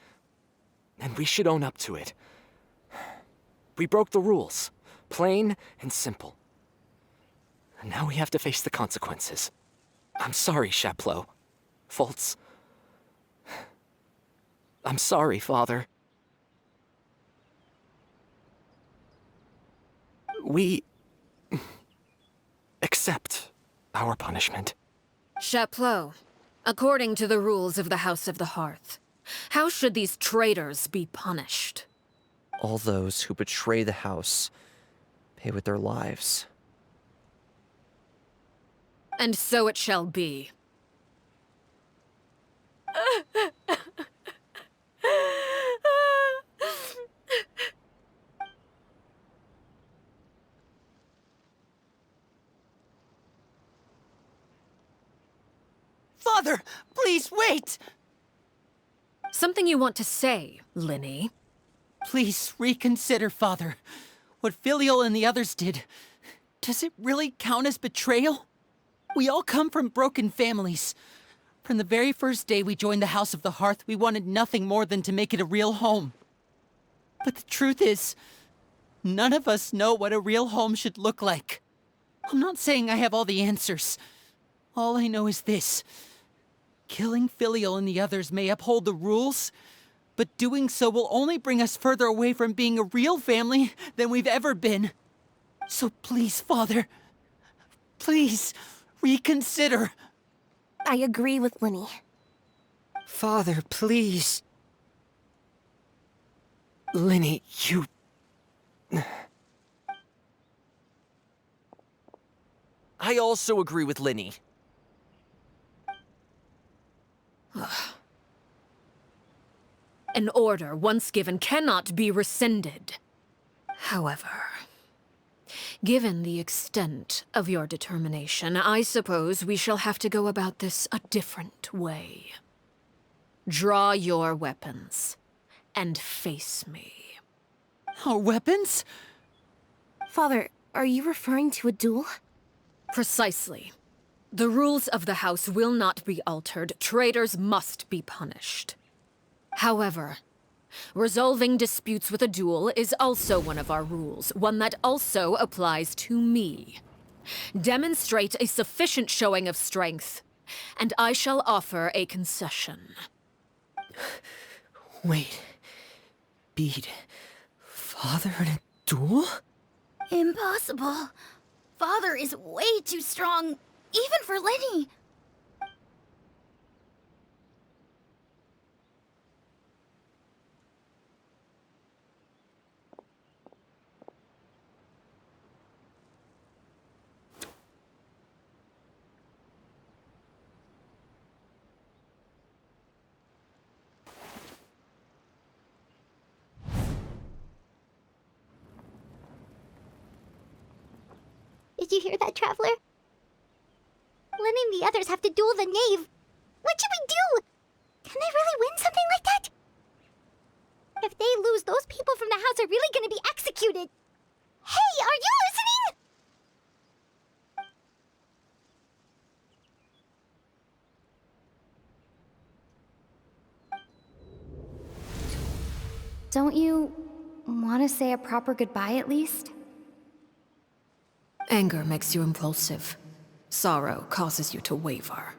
and we should own up to it. We broke the rules, plain and simple. And now we have to face the consequences. I'm sorry, Sheplo. Fultz. I'm sorry, Father. We accept our punishment. Sheplo, according to the rules of the House of the Hearth, how should these traitors be punished? All those who betray the house pay with their lives. And so it shall be. Father, please wait! Something you want to say, Lynnie? Please reconsider, Father. What Filial and the others did, does it really count as betrayal? We all come from broken families. From the very first day we joined the House of the Hearth, we wanted nothing more than to make it a real home. But the truth is, none of us know what a real home should look like. I'm not saying I have all the answers. All I know is this. Killing Filial and the others may uphold the rules, but doing so will only bring us further away from being a real family than we've ever been. So please, Father, please reconsider. I agree with Lynnie. Father, please. Lynnie, you... I also agree with Linny. An order once given cannot be rescinded. However, given the extent of your determination, I suppose we shall have to go about this a different way. Draw your weapons and face me. Our weapons? Father, are you referring to a duel? Precisely. The rules of the house will not be altered. Traitors must be punished. However, resolving disputes with a duel is also one of our rules, one that also applies to me. Demonstrate a sufficient showing of strength, and I shall offer a concession. Wait. Beat Father in a duel? Impossible. Father is way too strong, even for Lenny. Did you hear that, Traveler? Lenny and the others have to duel the Knave. What should we do? Can they really win something like that? If they lose, those people from the house are really gonna be executed. Hey, are you listening? Don't you want to say a proper goodbye at least? Anger makes you impulsive. Sorrow causes you to waver.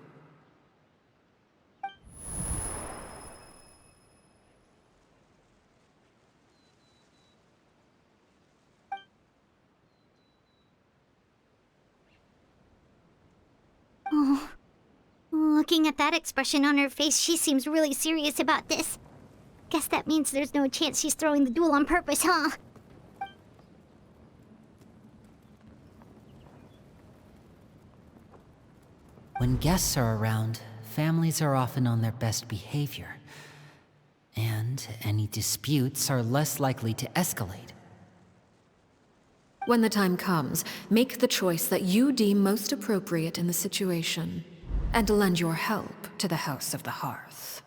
Oh, looking at that expression on her face, she seems really serious about this. Guess that means there's no chance she's throwing the duel on purpose, huh? When guests are around, families are often on their best behavior. And any disputes are less likely to escalate. When the time comes, make the choice that you deem most appropriate in the situation, and lend your help to the House of the Hearth.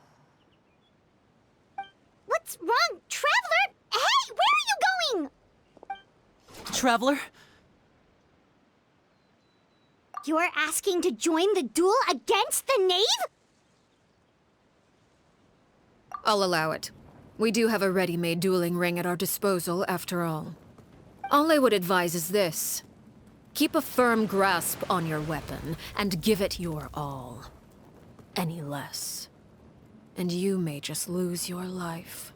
What's wrong, Traveler? Hey, where are you going? Traveler? You're asking to join the duel against the Knave? I'll allow it. We do have a ready-made dueling ring at our disposal, after all. All I would advise is this. Keep a firm grasp on your weapon, and give it your all. Any less, and you may just lose your life.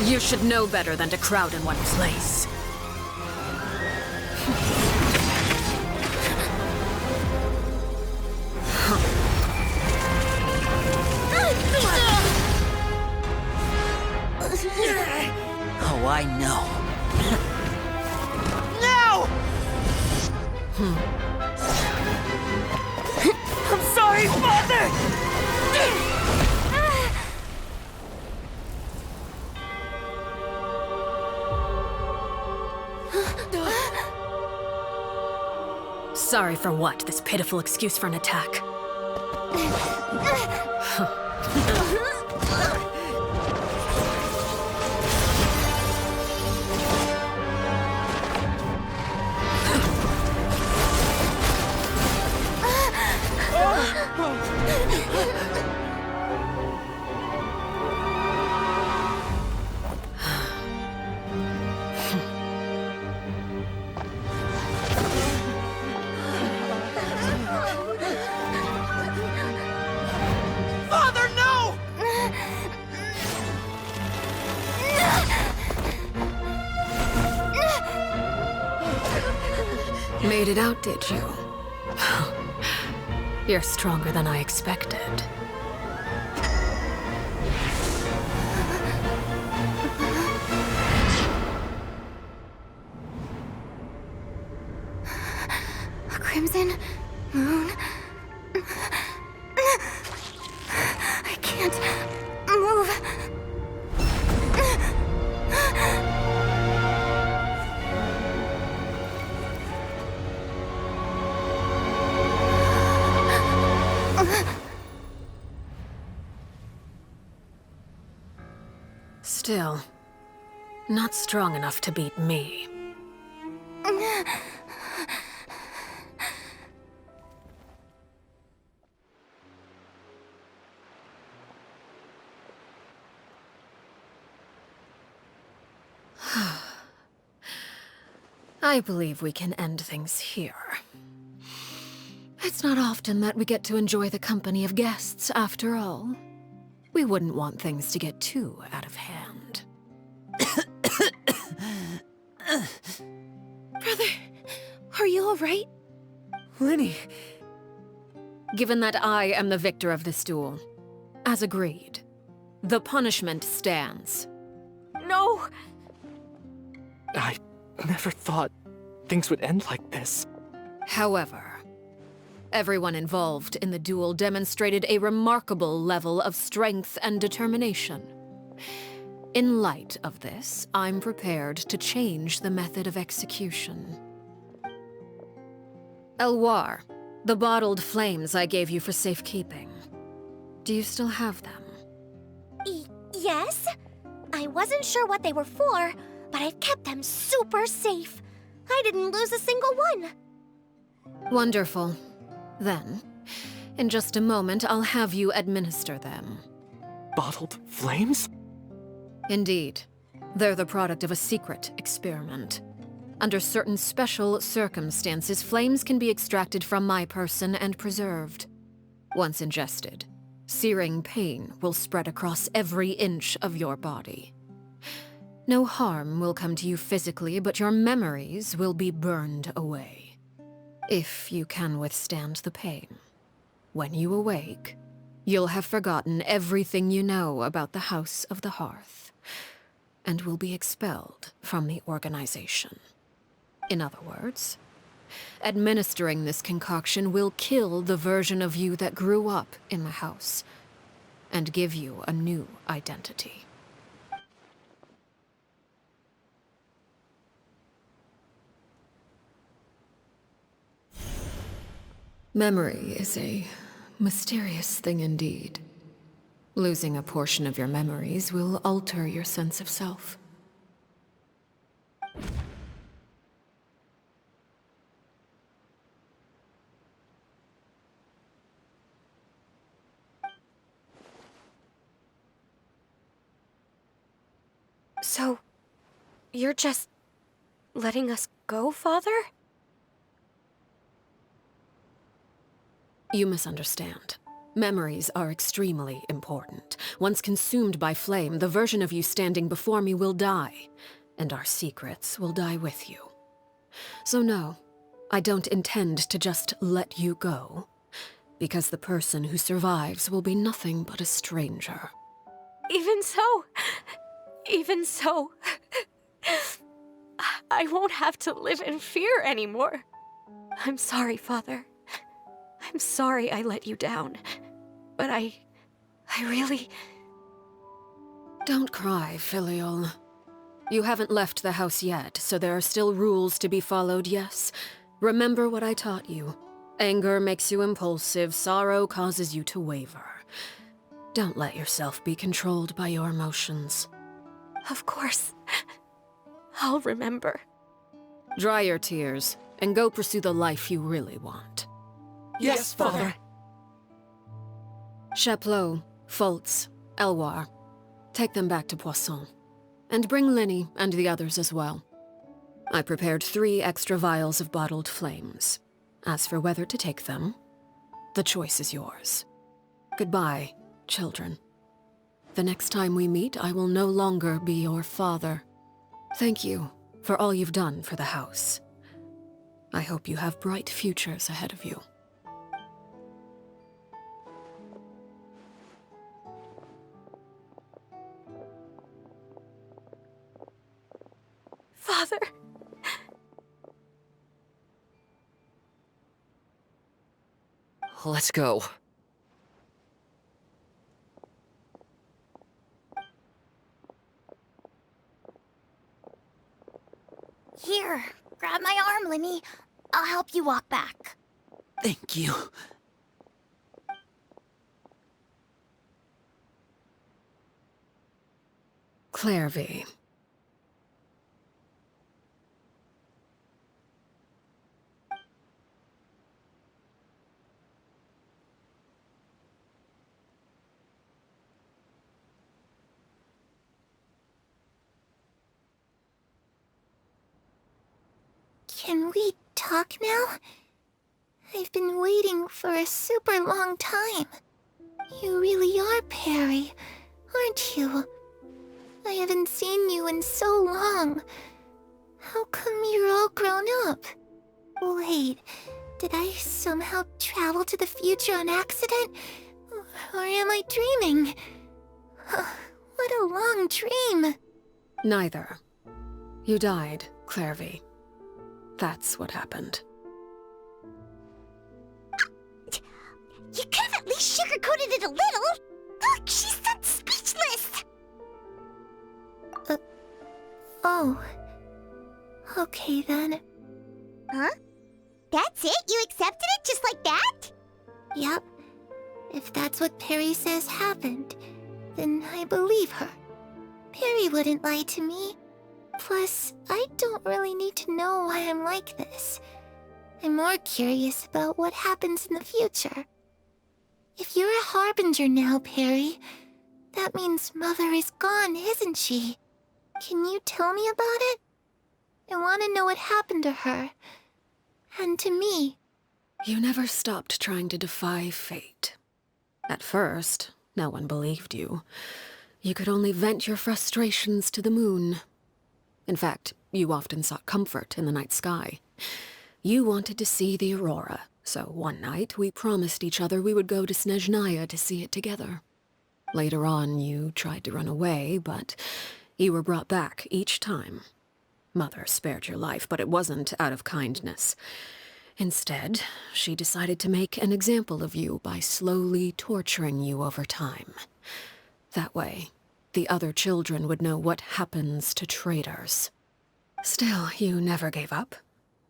You should know better than to crowd in one place. Oh, I know. No! I'm sorry, Father! Sorry for what? This pitiful excuse for an attack. Father, no! Made it out, did you? You're stronger than I expected. A crimson moon. I can't move. Still, not strong enough to beat me. I believe we can end things here. It's not often that we get to enjoy the company of guests, after all. We wouldn't want things to get too out of hand. Brother, are you alright? Lynnie! Given that I am the victor of this duel, as agreed, the punishment stands. No! I never thought things would end like this. However, everyone involved in the duel demonstrated a remarkable level of strength and determination. In light of this, I'm prepared to change the method of execution. Elwar, the bottled flames I gave you for safekeeping. Do you still have them? Yes? I wasn't sure what they were for, but I've kept them super safe. I didn't lose a single one. Wonderful. Then, in just a moment, I'll have you administer them. Bottled flames? Indeed. They're the product of a secret experiment. Under certain special circumstances, flames can be extracted from my person and preserved. Once ingested, searing pain will spread across every inch of your body. No harm will come to you physically, but your memories will be burned away. If you can withstand the pain. When you awake, you'll have forgotten everything you know about the House of the Hearth, and will be expelled from the organization. In other words, administering this concoction will kill the version of you that grew up in the house, and give you a new identity. Memory is a mysterious thing indeed. Losing a portion of your memories will alter your sense of self. So, you're just letting us go, Father? You misunderstand. Memories are extremely important. Once consumed by flame, the version of you standing before me will die, and our secrets will die with you. So no, I don't intend to just let you go, because the person who survives will be nothing but a stranger. Even so, I won't have to live in fear anymore. I'm sorry, Father. I'm sorry I let you down, but I really... Don't cry, Filial. You haven't left the house yet, so there are still rules to be followed, yes? Remember what I taught you. Anger makes you impulsive, sorrow causes you to waver. Don't let yourself be controlled by your emotions. Of course. I'll remember. Dry your tears, and go pursue the life you really want. Yes, Father. Chaplot, Foltz, Elwar. Take them back to Poisson. And bring Linny and the others as well. I prepared 3 extra vials of bottled flames. As for whether to take them, the choice is yours. Goodbye, children. The next time we meet, I will no longer be your father. Thank you for all you've done for the house. I hope you have bright futures ahead of you. Father. Let's go. Here, grab my arm, Linny. I'll help you walk back. Thank you. Clervie. Can we talk now? I've been waiting for a super long time. You really are Perry, aren't you? I haven't seen you in so long. How come you're all grown up? Wait, did I somehow travel to the future on accident? Or am I dreaming? What a long dream. Neither. You died, Clervie. That's what happened. You could have at least sugarcoated it a little. Look, she's that speechless. Oh. Okay then. Huh? That's it? You accepted it just like that? Yep. If that's what Perry says happened, then I believe her. Perry wouldn't lie to me. Plus, I don't really need to know why I'm like this. I'm more curious about what happens in the future. If you're a harbinger now, Perry, that means Mother is gone, isn't she? Can you tell me about it? I want to know what happened to her. And to me. You never stopped trying to defy fate. At first, no one believed you. You could only vent your frustrations to the moon. In fact, you often sought comfort in the night sky. You wanted to see the aurora, so one night we promised each other we would go to Snezhnaya to see it together. Later on, you tried to run away, but you were brought back each time. Mother spared your life, but it wasn't out of kindness. Instead, she decided to make an example of you by slowly torturing you over time. That way, the other children would know what happens to traitors. Still, you never gave up.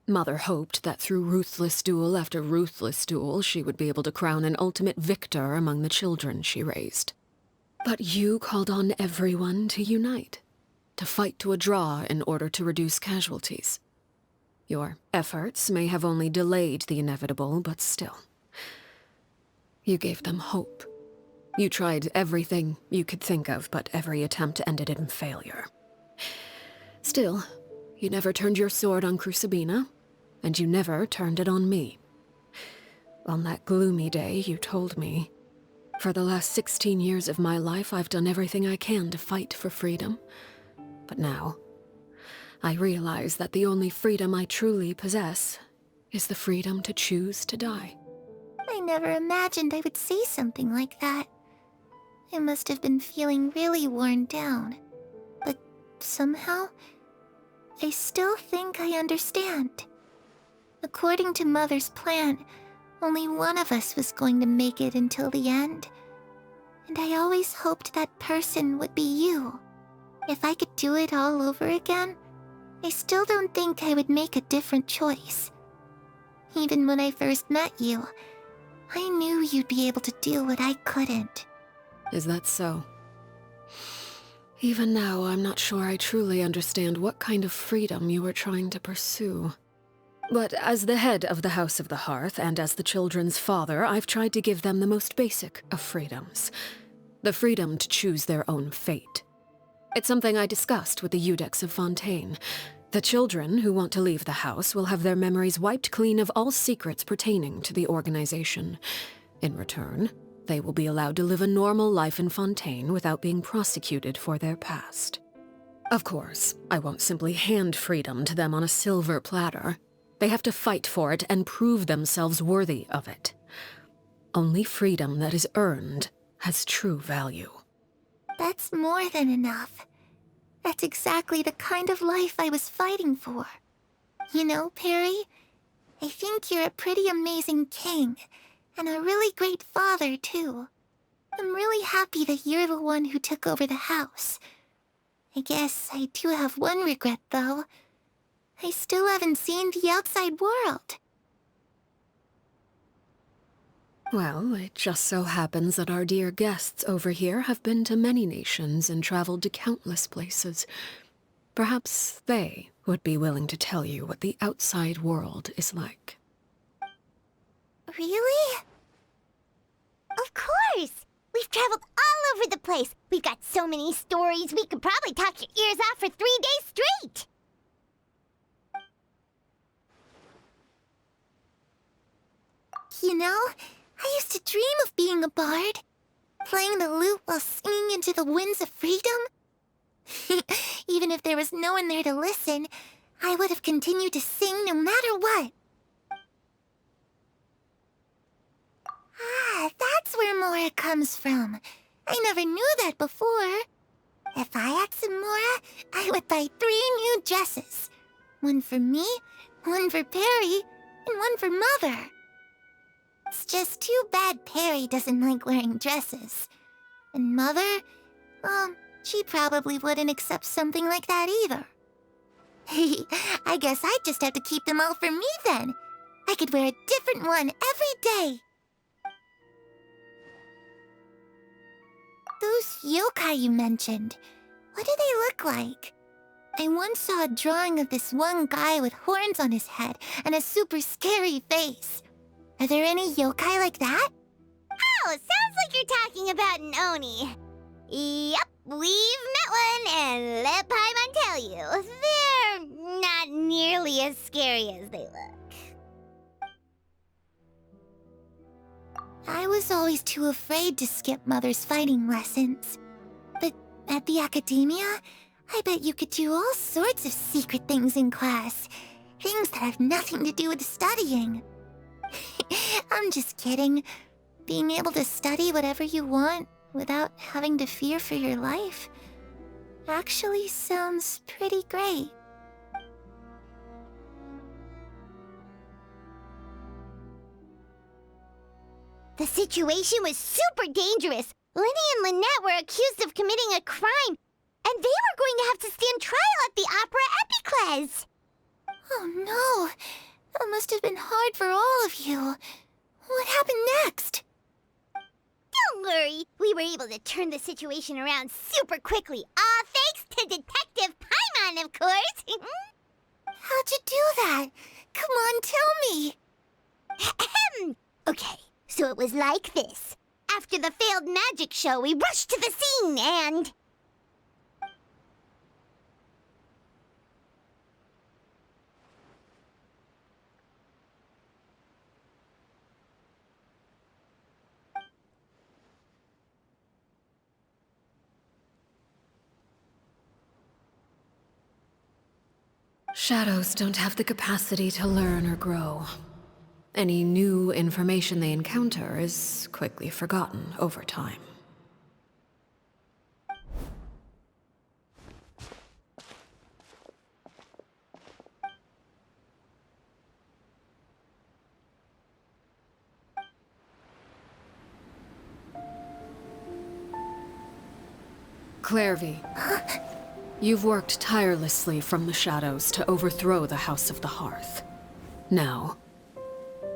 Mother hoped that through ruthless duel after ruthless duel, she would be able to crown an ultimate victor among the children she raised. But you called on everyone to unite, to fight to a draw in order to reduce casualties. Your efforts may have only delayed the inevitable, but still. You gave them hope. You tried everything you could think of, but every attempt ended in failure. Still, you never turned your sword on Crusina, and you never turned it on me. On that gloomy day, you told me, "For the last 16 years of my life, I've done everything I can to fight for freedom. But now, I realize that the only freedom I truly possess is the freedom to choose to die." I never imagined I would say something like that. I must have been feeling really worn down. But somehow, I still think I understand. According to Mother's plan, only one of us was going to make it until the end. And I always hoped that person would be you. If I could do it all over again, I still don't think I would make a different choice. Even when I first met you, I knew you'd be able to do what I couldn't. Is that so? Even now, I'm not sure I truly understand what kind of freedom you are trying to pursue. But as the head of the House of the Hearth, and as the children's father, I've tried to give them the most basic of freedoms. The freedom to choose their own fate. It's something I discussed with the Iudex of Fontaine. The children who want to leave the house will have their memories wiped clean of all secrets pertaining to the organization. In return, they will be allowed to live a normal life in Fontaine without being prosecuted for their past. Of course, I won't simply hand freedom to them on a silver platter. They have to fight for it and prove themselves worthy of it. Only freedom that is earned has true value. That's more than enough. That's exactly the kind of life I was fighting for. You know, Perry, I think you're a pretty amazing king, and a really great father, too. I'm really happy that you're the one who took over the house. I guess I do have one regret, though. I still haven't seen the outside world. Well, it just so happens that our dear guests over here have been to many nations and traveled to countless places. Perhaps they would be willing to tell you what the outside world is like. Really? Of course! We've traveled all over the place. We've got so many stories, we could probably talk your ears off for 3 days straight! You know, I used to dream of being a bard. Playing the lute while singing into the winds of freedom. Even if there was no one there to listen, I would have continued to sing no matter what. Ah, that's where Mora comes from. I never knew that before. If I had some Mora, I would buy 3 new dresses. One for me, one for Perry, and one for Mother. It's just too bad Perry doesn't like wearing dresses. And Mother, well, she probably wouldn't accept something like that either. I guess I'd just have to keep them all for me then. I could wear a different one every day. Those yokai you mentioned, what do they look like? I once saw a drawing of this one guy with horns on his head and a super scary face. Are there any yokai like that? Oh, sounds like you're talking about an Oni. Yep, we've met one, and let Paimon tell you, they're not nearly as scary as they look. I was always too afraid to skip Mother's fighting lessons. But at the academia, I bet you could do all sorts of secret things in class. Things that have nothing to do with studying. I'm just kidding. Being able to study whatever you want without having to fear for your life actually sounds pretty great. The situation was super dangerous. Lenny and Lynette were accused of committing a crime, and they were going to have to stand trial at the Opera Epicles. Oh no! That must have been hard for all of you. What happened next? Don't worry, we were able to turn the situation around super quickly, all thanks to Detective Paimon, of course. How'd you do that? Come on, tell me. Okay, so it was like this. After the failed magic show, we rushed to the scene and... Shadows don't have the capacity to learn or grow. Any new information they encounter is quickly forgotten over time. Clervie. You've worked tirelessly from the shadows to overthrow the House of the Hearth. Now,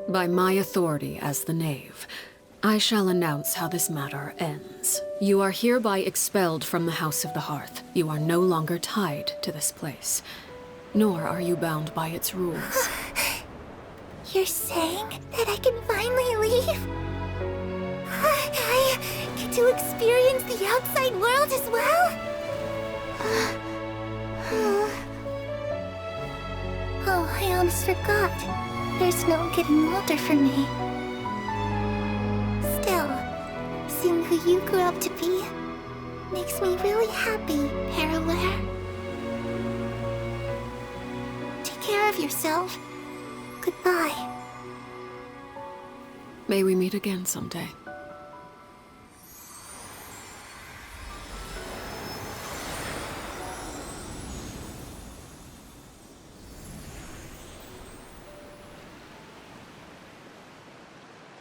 By my authority as the Knave, I shall announce how this matter ends. You are hereby expelled from the House of the Hearth. You are no longer tied to this place, nor are you bound by its rules. You're saying that I can finally leave? I get to experience the outside world as well? Oh, I almost forgot. There's no getting older for me. Still, seeing who you grew up to be makes me really happy, Parallare. Take care of yourself. Goodbye. May we meet again someday.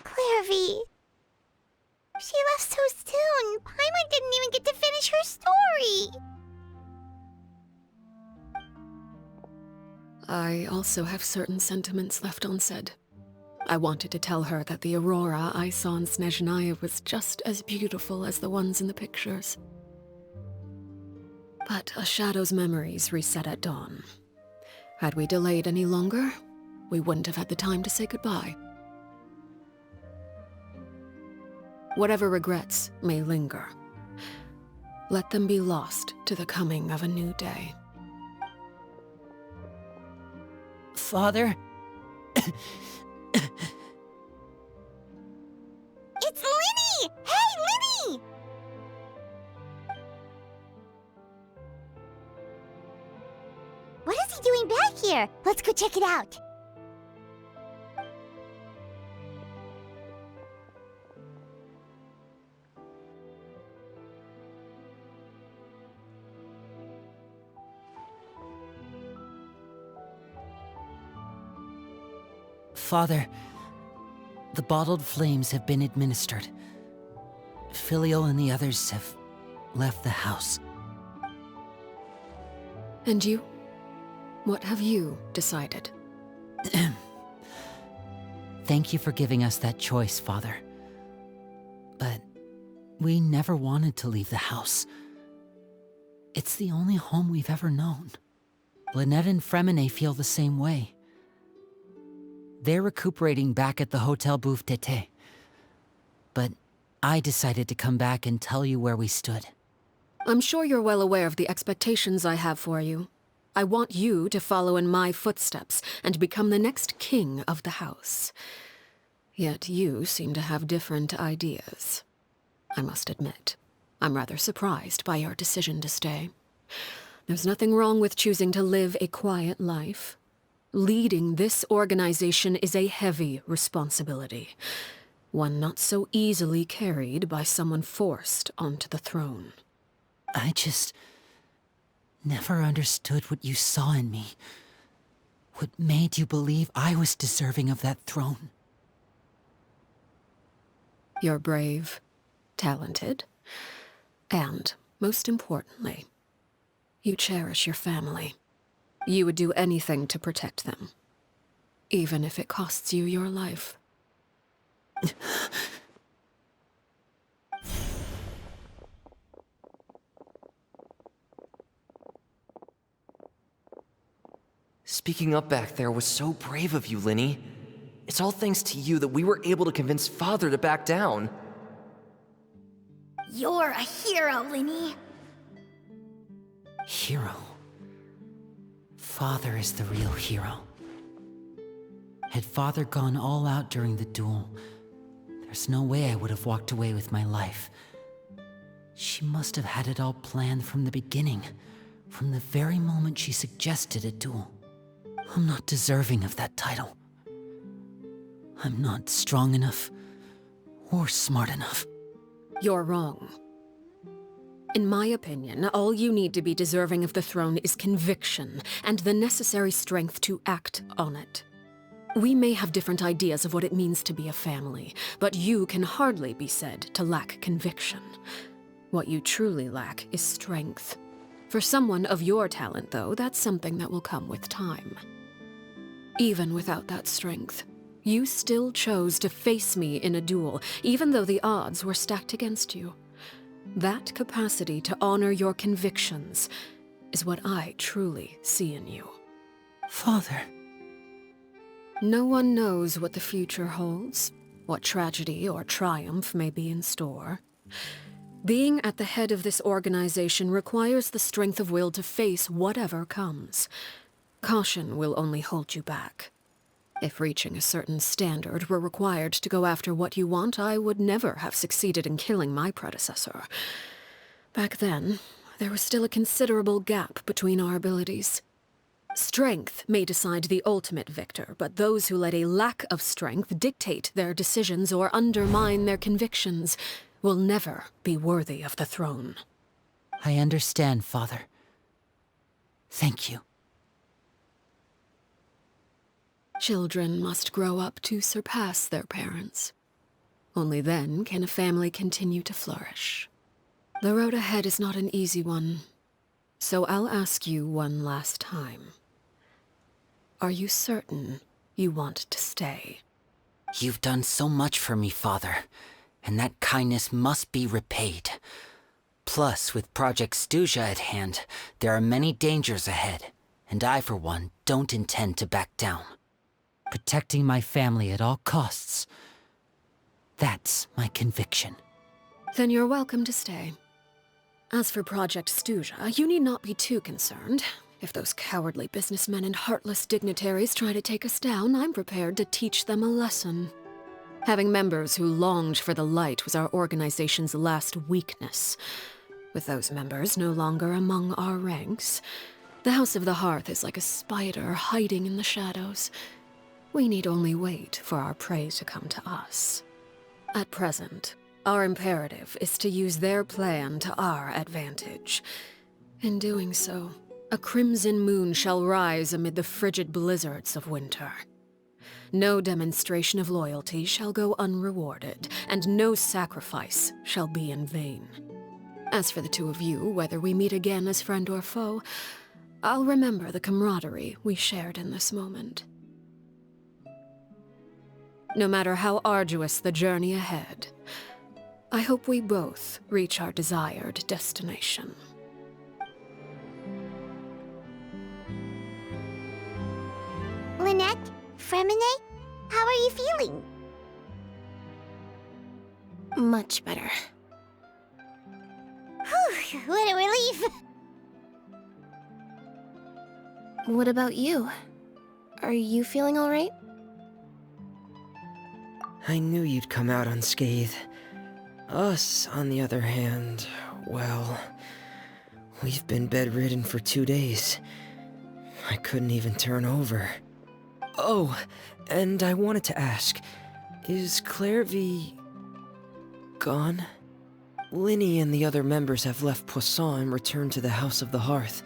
Clervie. She left so soon. Paimon didn't even get to finish her story. I also have certain sentiments left unsaid. I wanted to tell her that the aurora I saw in Snezhnaya was just as beautiful as the ones in the pictures. But a shadow's memories reset at dawn. Had we delayed any longer, we wouldn't have had the time to say goodbye. Whatever regrets may linger, let them be lost to the coming of a new day. Father? It's Lynnie! Hey, Lynnie! What is he doing back here? Let's go check it out. Father, the bottled flames have been administered. Filio and the others have left the house. And you? What have you decided? Thank you for giving us that choice, Father. But we never wanted to leave the house. It's the only home we've ever known. Lynette and Freminet feel the same way. They're recuperating back at the Hotel Bouffe Tété. But I decided to come back and tell you where we stood. I'm sure you're well aware of the expectations I have for you. I want you to follow in my footsteps and become the next king of the house. Yet you seem to have different ideas. I must admit, I'm rather surprised by your decision to stay. There's nothing wrong with choosing to live a quiet life. Leading this organization is a heavy responsibility, one not so easily carried by someone forced onto the throne. I just never understood what you saw in me. What made you believe I was deserving of that throne? You're brave, talented, and, most importantly, you cherish your family. You would do anything to protect them, even if it costs you your life. Speaking up back there was so brave of you, Lynnie. It's all thanks to you that we were able to convince Father to back down. You're a hero, Lynnie. Hero? Father is the real hero. Had Father gone all out during the duel, there's no way I would have walked away with my life. She must have had it all planned from the beginning, from the very moment she suggested a duel. I'm not deserving of that title. I'm not strong enough or smart enough. You're wrong. In my opinion, all you need to be deserving of the throne is conviction and the necessary strength to act on it. We may have different ideas of what it means to be a family, but you can hardly be said to lack conviction. What you truly lack is strength. For someone of your talent, though, that's something that will come with time. Even without that strength, You still chose to face me in a duel, even though the odds were stacked against you. That capacity to honor your convictions is what I truly see in you. Father. No one knows what the future holds, what tragedy or triumph may be in store. Being at the head of this organization requires the strength of will to face whatever comes. Caution will only hold you back. If reaching a certain standard were required to go after what you want, I would never have succeeded in killing my predecessor. Back then, there was still a considerable gap between our abilities. Strength may decide the ultimate victor, but those who let a lack of strength dictate their decisions or undermine their convictions will never be worthy of the throne. I understand, Father. Thank you. Children must grow up to surpass their parents. Only then can a family continue to flourish. The road ahead is not an easy one, so I'll ask you one last time. Are you certain you want to stay? You've done so much for me, Father, and that kindness must be repaid. Plus, with Project Stjarna at hand, there are many dangers ahead, and I, for one, don't intend to back down. Protecting my family at all costs. That's my conviction. Then you're welcome to stay. As for Project Stjarna, you need not be too concerned. If those cowardly businessmen and heartless dignitaries try to take us down, I'm prepared to teach them a lesson. Having members who longed for the light was our organization's last weakness. With those members no longer among our ranks, the House of the Hearth is like a spider hiding in the shadows. We need only wait for our prey to come to us. At present, our imperative is to use their plan to our advantage. In doing so, a crimson moon shall rise amid the frigid blizzards of winter. No demonstration of loyalty shall go unrewarded, and no sacrifice shall be in vain. As for the two of you, whether we meet again as friend or foe, I'll remember the camaraderie we shared in this moment. No matter how arduous the journey ahead, I hope we both reach our desired destination. Lynette? Freminet? How are you feeling? Much better. Whew, what a relief! What about you? Are you feeling all right? I knew you'd come out unscathed. Us, on the other hand, well, we've been bedridden for 2 days. I couldn't even turn over. Oh, and I wanted to ask, is Clervie gone? Lynette and the other members have left Poisson and returned to the House of the Hearth.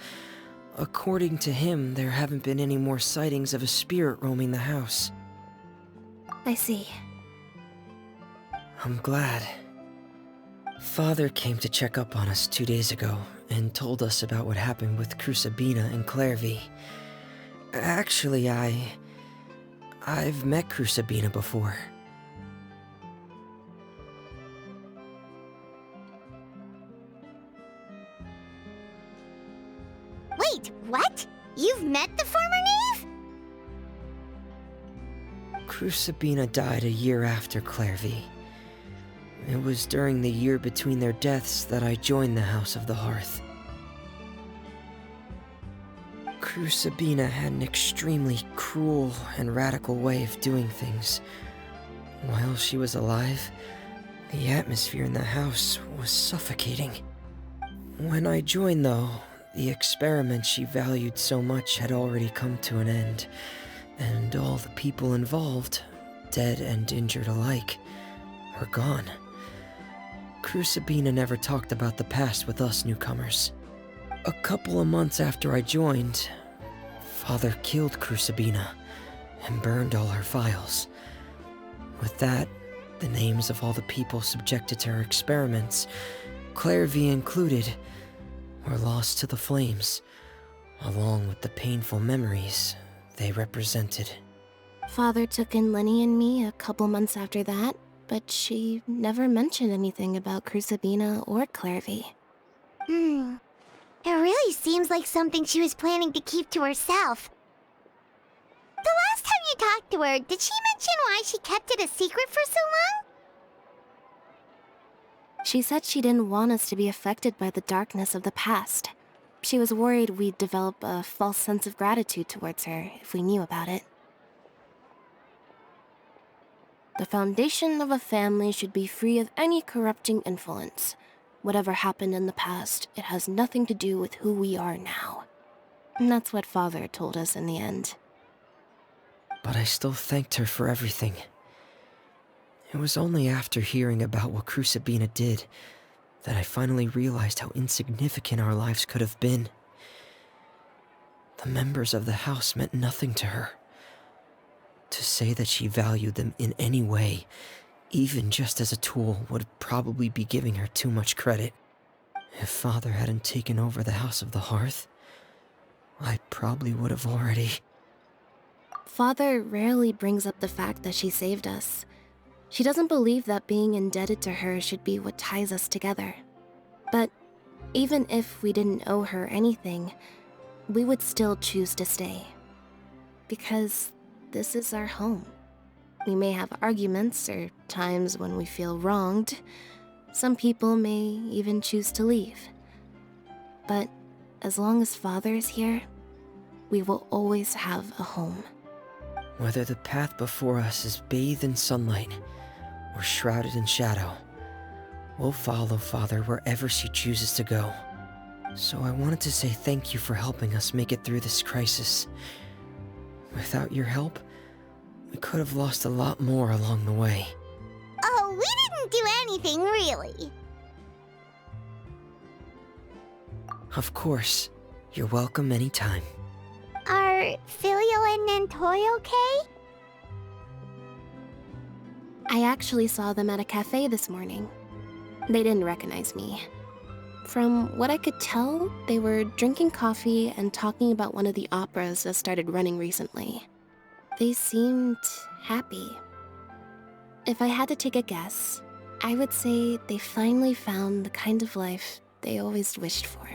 According to him, there haven't been any more sightings of a spirit roaming the house. I see. I'm glad. Father came to check up on us 2 days ago and told us about what happened with Crusina and Clervie. Actually, I've met Crusina before. Wait, what? You've met the former knave? Crusina died a year after Clervie. It was during the year between their deaths that I joined the House of the Hearth. Crusina had an extremely cruel and radical way of doing things. While she was alive, the atmosphere in the house was suffocating. When I joined, though, the experiment she valued so much had already come to an end, and all the people involved, dead and injured alike, were gone. Crusina never talked about the past with us newcomers. A couple of months after I joined, Father killed Crusina and burned all her files. With that, the names of all the people subjected to her experiments, Clervie included, were lost to the flames, along with the painful memories they represented. Father took in Lenny and me a couple months after that, but she never mentioned anything about Crusina or Clervie. It really seems like something she was planning to keep to herself. The last time you talked to her, did she mention why she kept it a secret for so long? She said she didn't want us to be affected by the darkness of the past. She was worried we'd develop a false sense of gratitude towards her if we knew about it. The foundation of a family should be free of any corrupting influence. Whatever happened in the past, it has nothing to do with who we are now. And that's what Father told us in the end. But I still thanked her for everything. It was only after hearing about what Crusina did that I finally realized how insignificant our lives could have been. The members of the house meant nothing to her. To say that she valued them in any way, even just as a tool, would probably be giving her too much credit. If Father hadn't taken over the House of the Hearth, I probably would have already... Father rarely brings up the fact that she saved us. She doesn't believe that being indebted to her should be what ties us together. But even if we didn't owe her anything, we would still choose to stay. Because this is our home. We may have arguments or times when we feel wronged. Some people may even choose to leave. But as long as Father is here, we will always have a home. Whether the path before us is bathed in sunlight or shrouded in shadow, we'll follow Father wherever she chooses to go. So I wanted to say thank you for helping us make it through this crisis. Without your help, we could have lost a lot more along the way. Oh, we didn't do anything, really. Of course. You're welcome anytime. Are Filial and Nantoy okay? I actually saw them at a cafe this morning. They didn't recognize me. From what I could tell, they were drinking coffee and talking about one of the operas that started running recently. They seemed happy. If I had to take a guess, I would say they finally found the kind of life they always wished for.